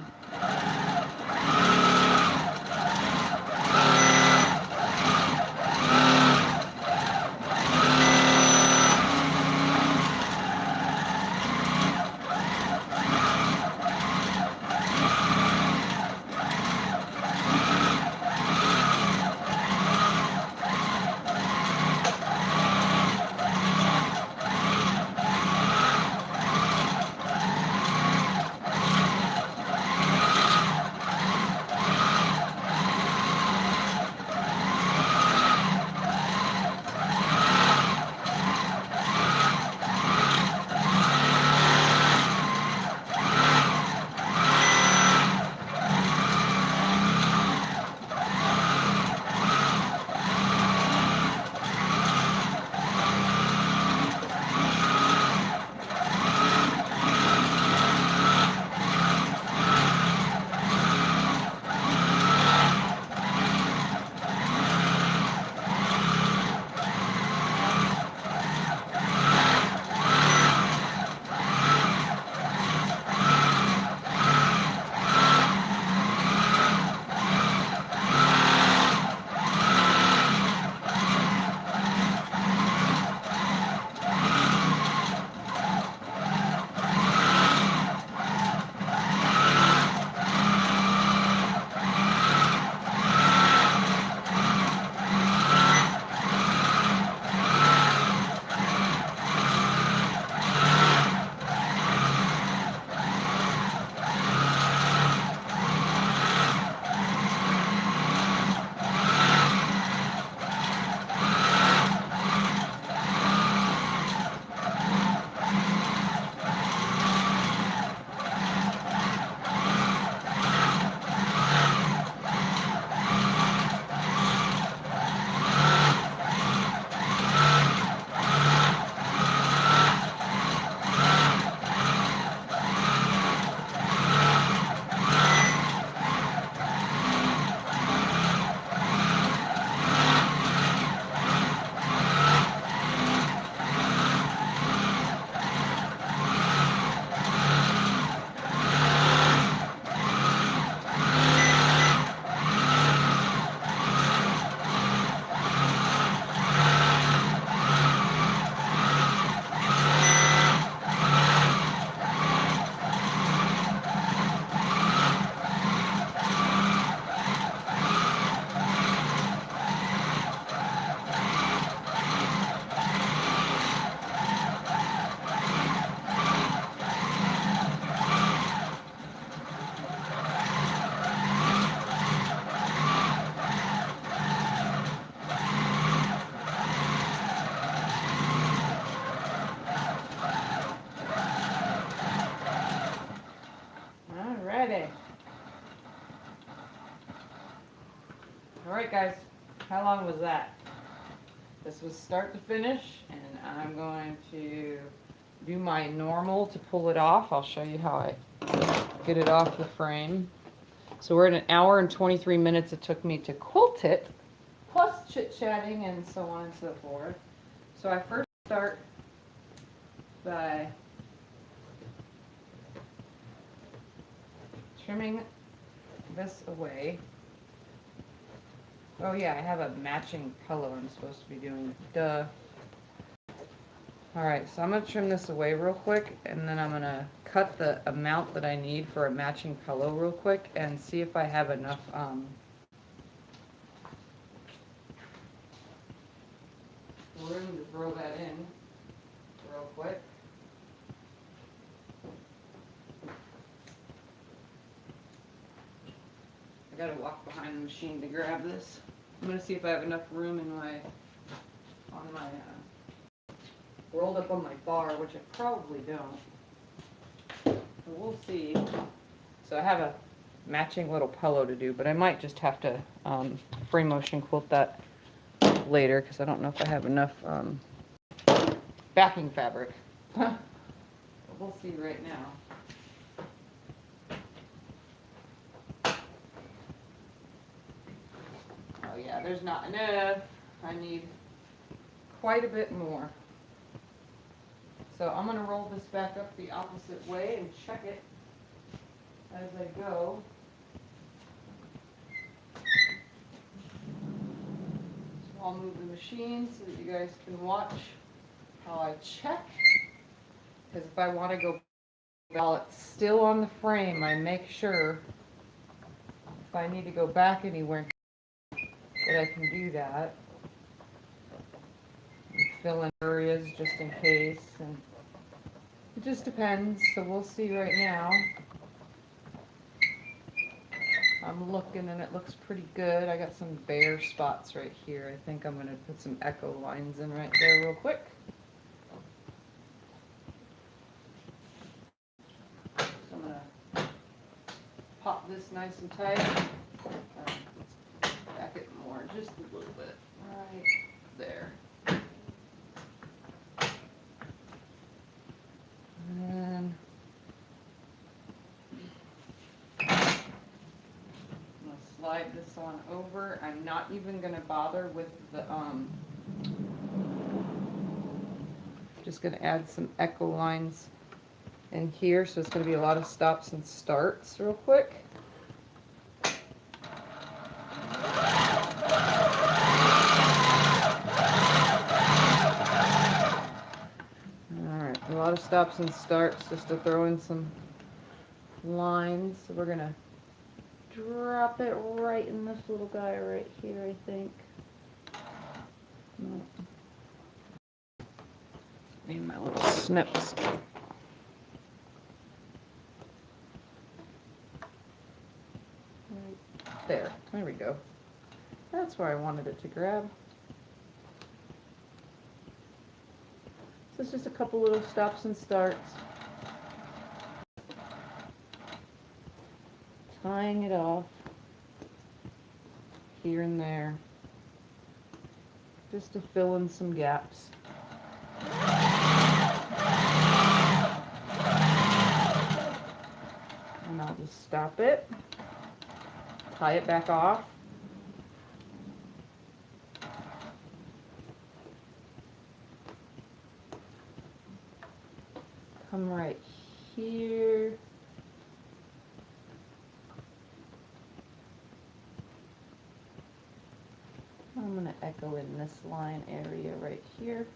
Alright guys, how long was that? This was start to finish, and I'm going to do my normal to pull it off. I'll show you how I get it off the frame. So we're at an hour and 23 minutes it took me to quilt it, plus chit-chatting and so on and so forth. So I first start by trimming this away. Oh yeah, I have a matching pillow I'm supposed to be doing. Duh. Alright, so I'm going to trim this away real quick, and then I'm going to cut the amount that I need for a matching pillow real quick and see if I have enough room to throw that in real quick. I gotta walk behind the machine to grab this. I'm gonna see if I have enough room in my, on my, rolled up on my bar, which I probably don't. But we'll see. So I have a matching little pillow to do, but I might just have to frame motion quilt that later because I don't know if I have enough backing fabric. But we'll see right now. Oh yeah, there's not enough. I need quite a bit more. So I'm going to roll this back up the opposite way and check it as I go. So I'll move the machine so that you guys can watch how I check. Because if I want to go while it's still on the frame, I make sure if I need to go back anywhere that I can do that. And fill in areas just in case. And it just depends, so we'll see right now. I'm looking and it looks pretty good. I got some bare spots right here. I think I'm going to put some echo lines in right there real quick. So I'm going to pop this nice and tight. Back it more, just a little bit, right there. And I'm going to slide this on over. I'm not even going to bother with the, just going to add some echo lines in here. So it's going to be a lot of stops and starts real quick. Alright, a lot of stops and starts just to throw in some lines. So we're going to drop it right in this little guy right here, I think. Need my little snips. Right there. There we go. That's where I wanted it to grab. So it's just a couple little stops and starts. Tying it off here and there. Just to fill in some gaps. And I'll just stop it, tie it back off. Come right here. I'm going to echo in this line area right here.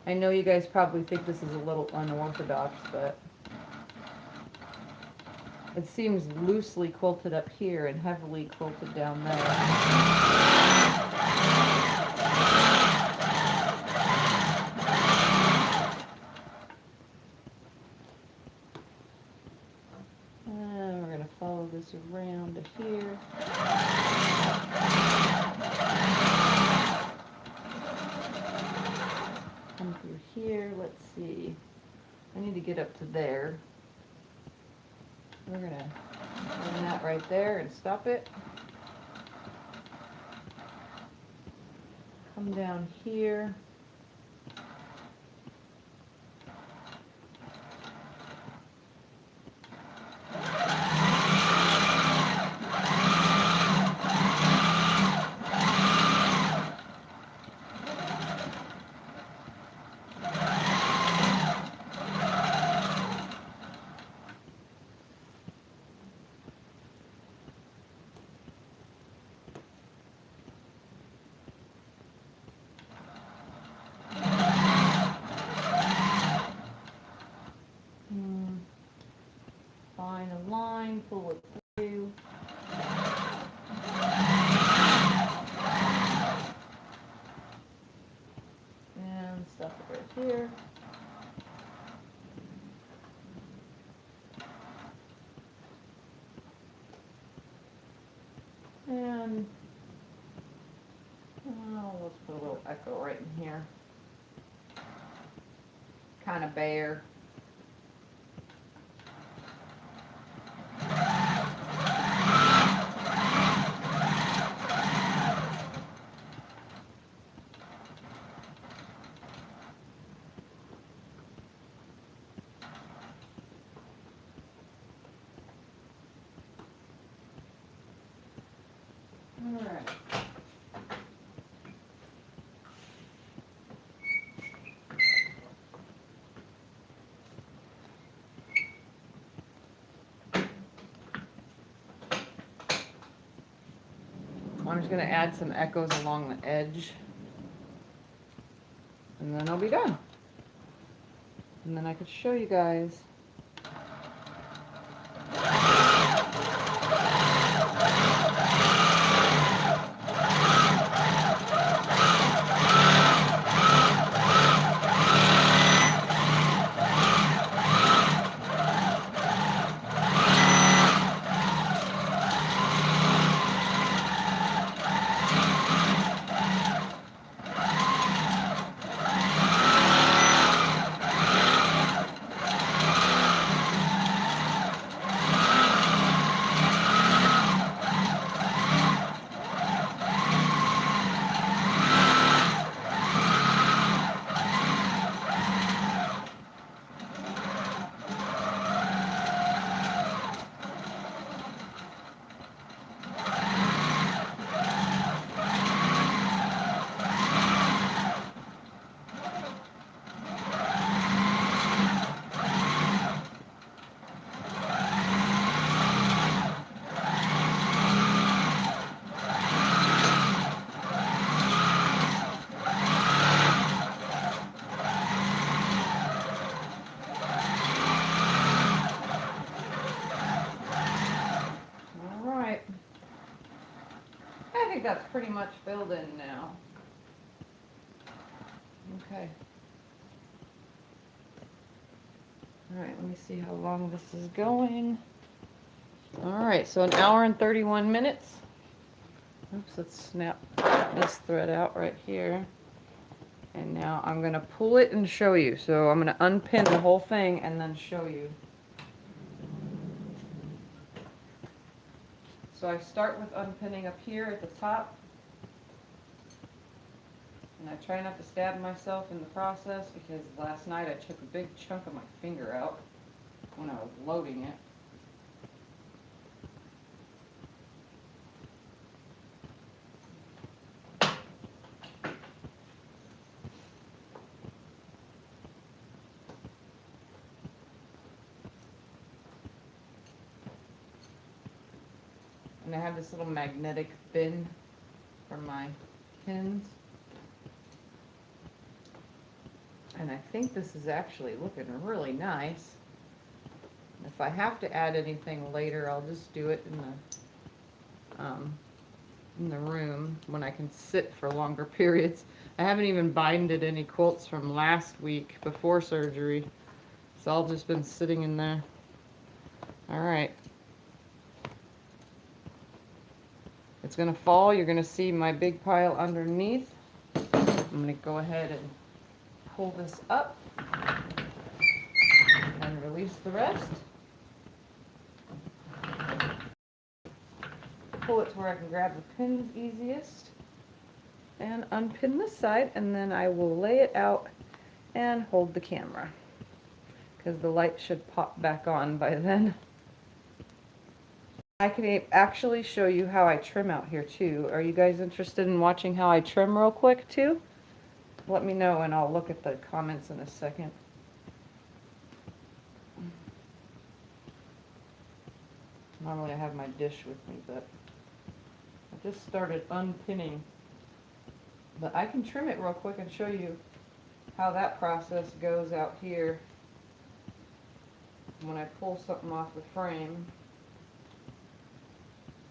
I know you guys probably think this is a little unorthodox, but it seems loosely quilted up here and heavily quilted down there. Follow this around to here. Come through here. Let's see. I need to get up to there. We're going to bring that right there and stop it. Come down here. Find a line, pull it through. And stuff it right here. And let's put a little echo right in here. Kind of bare. All right. I'm just going to add some echoes along the edge, and then I'll be done. And then I could show you guys. I think that's pretty much filled in now. Okay. All right, let me see how long this is going. All right, so 1 hour and 31 minutes. Oops, let's snap this thread out right here. And now I'm going to pull it and show you. So I'm going to unpin the whole thing and then show you. So I start with unpinning up here at the top. And I try not to stab myself in the process because last night I took a big chunk of my finger out when I was loading it. And I have this little magnetic bin for my pins. And I think this is actually looking really nice. If I have to add anything later, I'll just do it in the room when I can sit for longer periods. I haven't even binded any quilts from last week before surgery. It's all just been sitting in there. All right. It's going to fall. You're going to see my big pile underneath. I'm going to go ahead and pull this up and release the rest. Pull it to where I can grab the pins easiest and unpin this side, and then I will lay it out and hold the camera because the light should pop back on by then. I can actually show you how I trim out here too. Are you guys interested in watching how I trim real quick too? Let me know and I'll look at the comments in a second. Normally I have my dish with me, but I just started unpinning. But I can trim it real quick and show you how that process goes out here. when I pull something off the frame.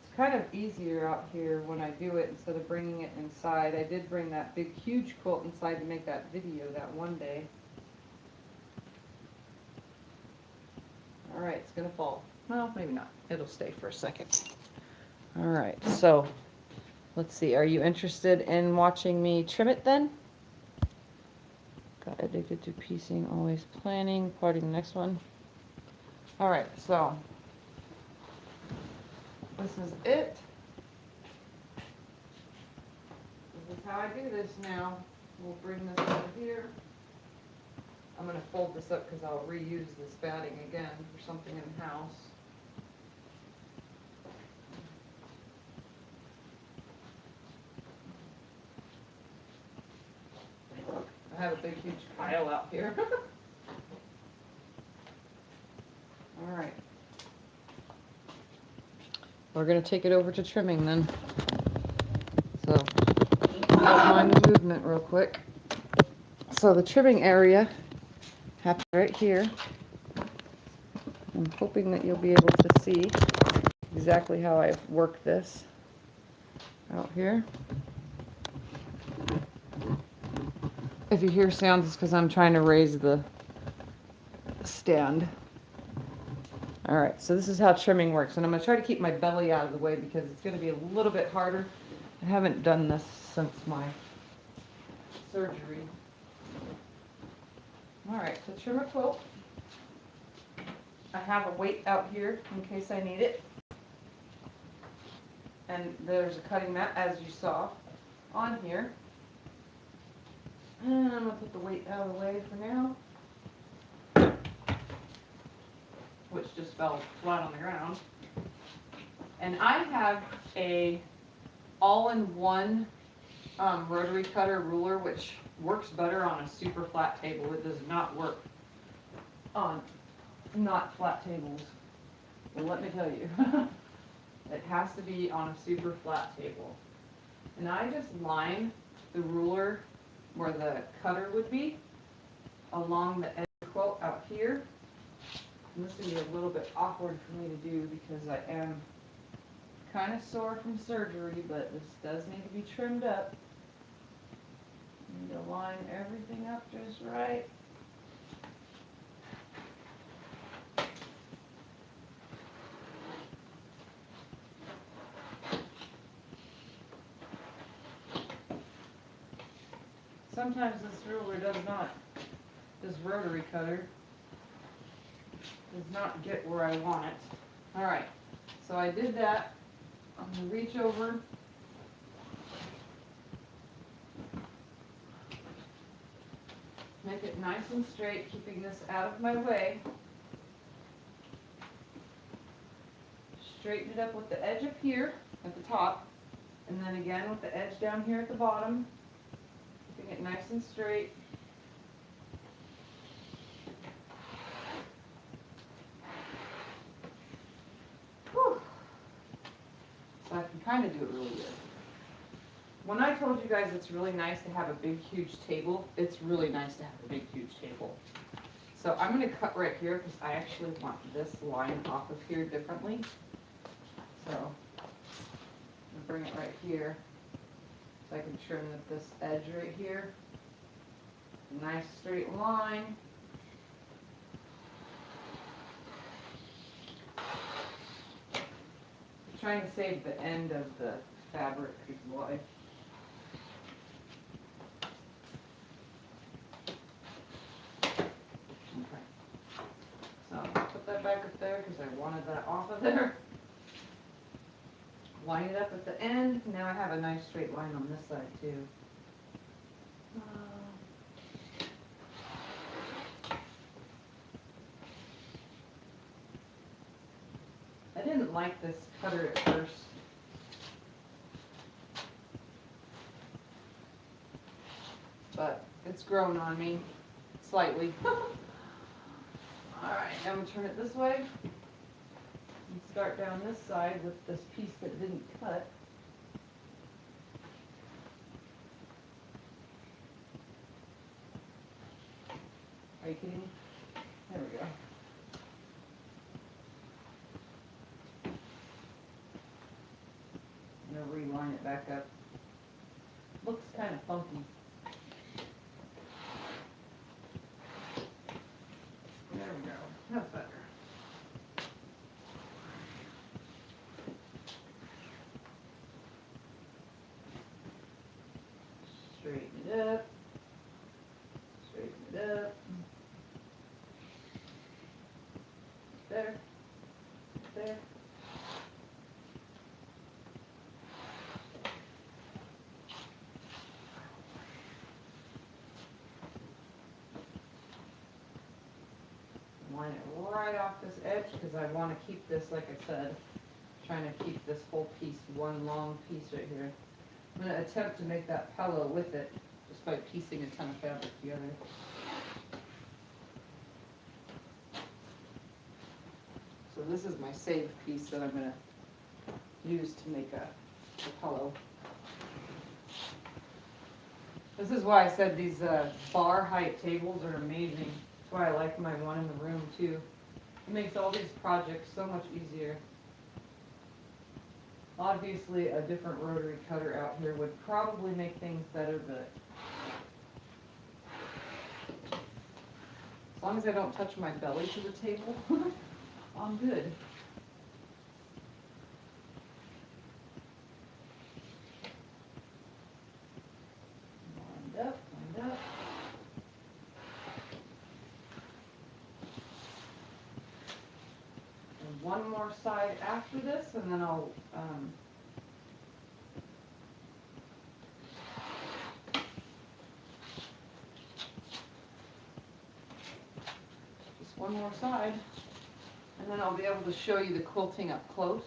It's kind of easier out here when I do it instead of bringing it inside. I did bring that big huge quilt inside to make that video that one day. Alright, it's gonna fall. Well, maybe not. It'll stay for a second. Alright, so let's see. Are you interested in watching me trim it then? Got addicted to piecing, always planning, parting the next one. Alright, so this is it. This is how I do this now. We'll bring this over here. I'm going to fold this up because I'll reuse this batting again for something in the house. I have a big huge pile out here. Alright. We're going to take it over to trimming then. So, don't mind the movement real quick. So the trimming area happens right here. I'm hoping that you'll be able to see exactly how I work this out here. If you hear sounds, it's because I'm trying to raise the stand. Alright, so this is how trimming works. And I'm going to try to keep my belly out of the way because it's going to be a little bit harder. I haven't done this since my surgery. Alright, to trim a quilt, I have a weight out here in case I need it. And there's a cutting mat, as you saw, on here. And I'm going to put the weight out of the way for now. Which just fell flat on the ground. And I have a all-in-one rotary cutter ruler, which works better on a super flat table. It does not work on not flat tables. Well, let me tell you, it has to be on a super flat table. And I just line the ruler where the cutter would be along the edge of the quilt out here. And this is going to be a little bit awkward for me to do because I am kind of sore from surgery, but this does need to be trimmed up. I need to line everything up just right. Sometimes this ruler does not, this rotary cutter does not get where I want it. Alright, so I did that. I'm going to reach over. Make it nice and straight, keeping this out of my way. Straighten it up with the edge up here at the top, and then again with the edge down here at the bottom. Keeping it nice and straight. Whew. So I can kind of do it really good. When I told you guys it's really nice to have a big, huge table, it's really nice to have a big, huge table. So I'm going to cut right here because I actually want this line off of here differently. So I'm going to bring it right here so I can trim this edge right here. Nice straight line. I'm trying to save the end of the fabric is why. Put that back up there because I wanted that off of there. Line it up at the end. Now I have a nice straight line on this side too. I didn't like this cutter at first. But it's grown on me slightly. Alright, now I'm going to turn it this way and start down this side with this piece that didn't cut. Are you kidding me? There we go. line it back up. Looks kind of funky. There we go. That's better. Straighten it up. Straighten it up. There. There. Line it right off this edge because I want to keep this, like I said, trying to keep this whole piece one long piece right here. I'm going to attempt to make that pillow with it just by piecing a ton of fabric together. So this is my saved piece that I'm going to use to make a pillow. This is why I said these bar height tables are amazing. That's why I like my one in the room too. It makes all these projects so much easier. Obviously a different rotary cutter out here would probably make things better, but as long as I don't touch my belly to the table, I'm good. Lined up, lined up. And one more side after this, and then I'll just one more side, and then I'll be able to show you the quilting up close.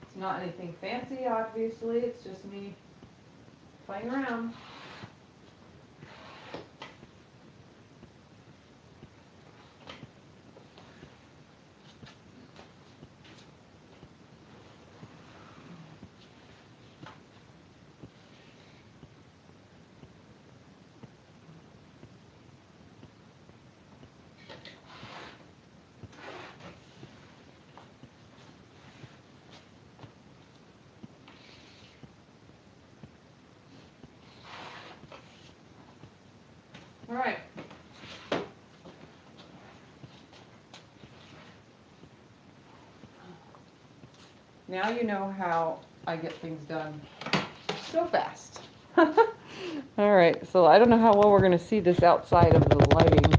It's not anything fancy, obviously, it's just me playing around. All right. Now you know how I get things done so fast. All right, so I don't know how well we're going to see this outside of the lighting,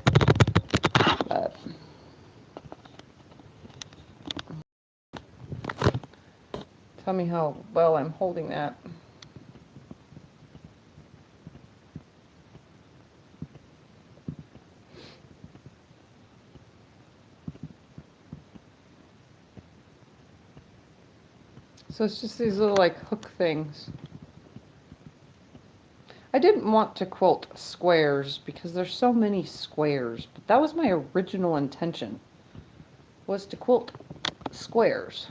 but tell me how well I'm holding that. So it's just these little like hook things. I didn't want to quilt squares because there's so many squares, but that was my original intention, was to quilt squares.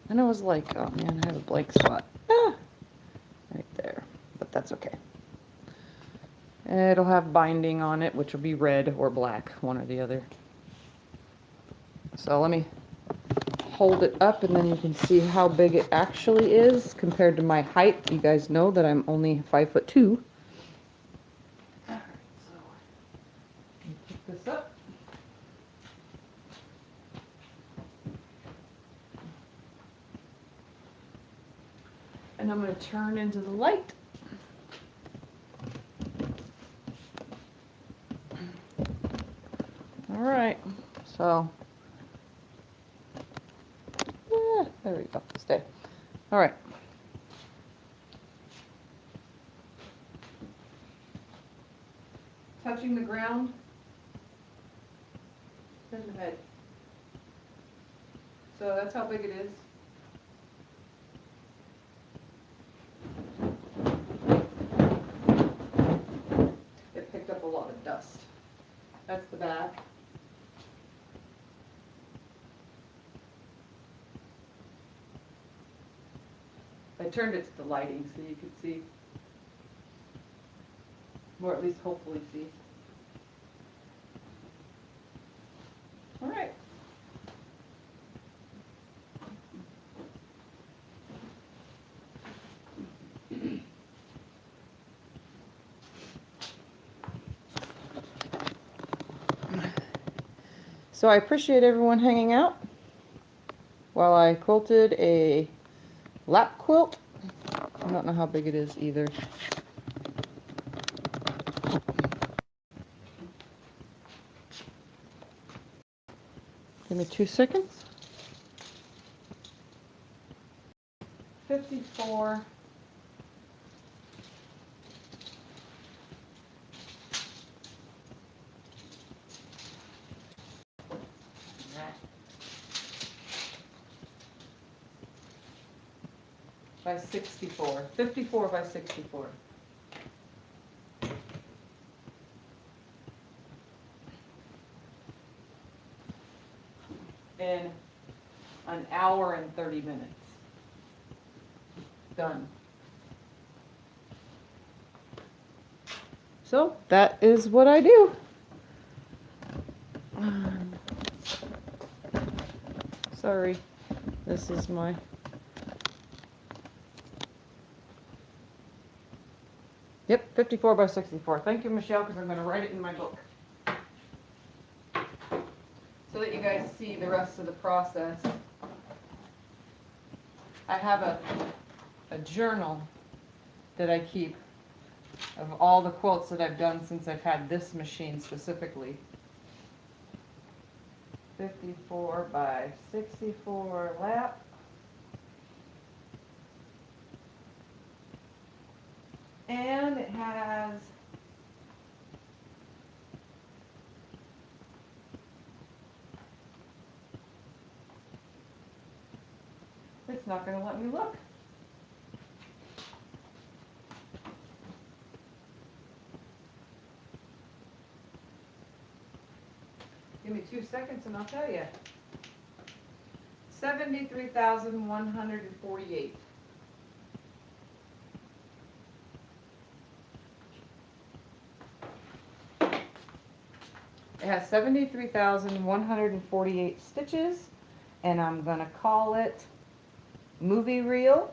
And I was like, oh man, I have a blank spot. Ah, right there, but that's okay. It'll have binding on it, which will be red or black, one or the other. So let me hold it up and then you can see how big it actually is compared to my height. You guys know that I'm only 5'2". Alright, so let me pick this up. And I'm going to turn into the light. Alright, so there we go. Stay. All right. Touching the ground. Turn the head. So that's how big it is. It picked up a lot of dust. That's the back. I turned it to the lighting so you could see, or at least hopefully see. All So I appreciate everyone hanging out while I quilted a lap quilt. I don't know how big it is either. Give me 2 seconds. 54. By 64. 54 by 64. In an hour and 30 minutes. Done. So that is what I do. Sorry, this is my... Yep, 54 by 64. Thank you, Michelle, because I'm going to write it in my book. So that you guys see the rest of the process. I have a journal that I keep of all the quilts that I've done since I've had this machine specifically. 54 by 64 lap. And it has it's not going to let me look. Give me 2 seconds and I'll tell you. 73,148. It has 73,148 stitches, and I'm going to call it movie reel.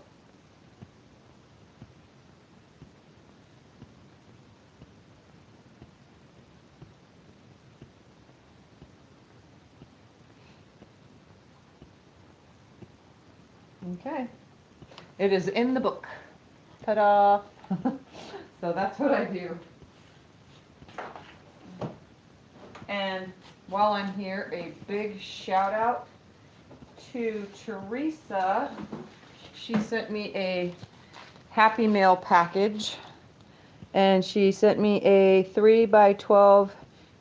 Okay. It is in the book. Ta-da! So that's what I do. And while I'm here, a big shout out to Teresa. She sent me a Happy Mail package, and she sent me a 3 by 12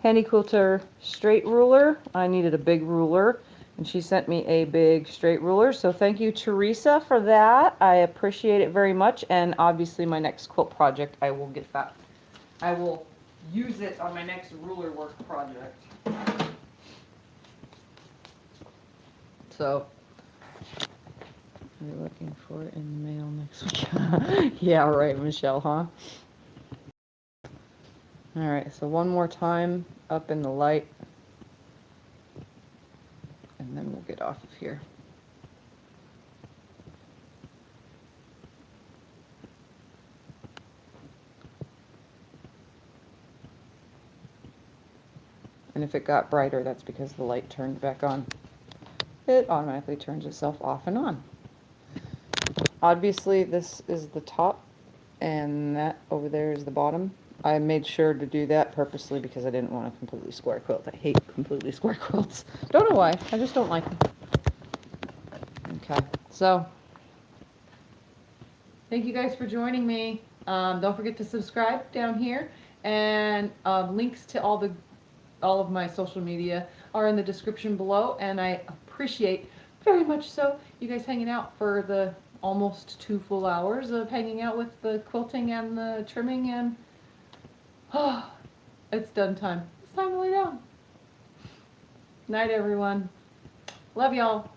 Handy Quilter straight ruler. I needed a big ruler, and she sent me a big straight ruler. So thank you, Teresa, for that. I appreciate it very much, and obviously my next quilt project, I will get that. I will use it on my next ruler work project. So, you're looking for it in the mail next week. Yeah, right, Michelle, huh? Alright, so one more time up in the light, and then we'll get off of here. And if it got brighter, that's because the light turned back on. It automatically turns itself off and on. Obviously, this is the top, and that over there is the bottom. I made sure to do that purposely because I didn't want a completely square quilt. I hate completely square quilts. Don't know why, I just don't like them. Okay, so thank you guys for joining me. Don't forget to subscribe down here, and links to all of my social media are in the description below, and I appreciate very much so you guys hanging out for the almost 2 full hours of hanging out with the quilting and the trimming, and it's done time. It's time to lay down. Night, everyone. Love y'all.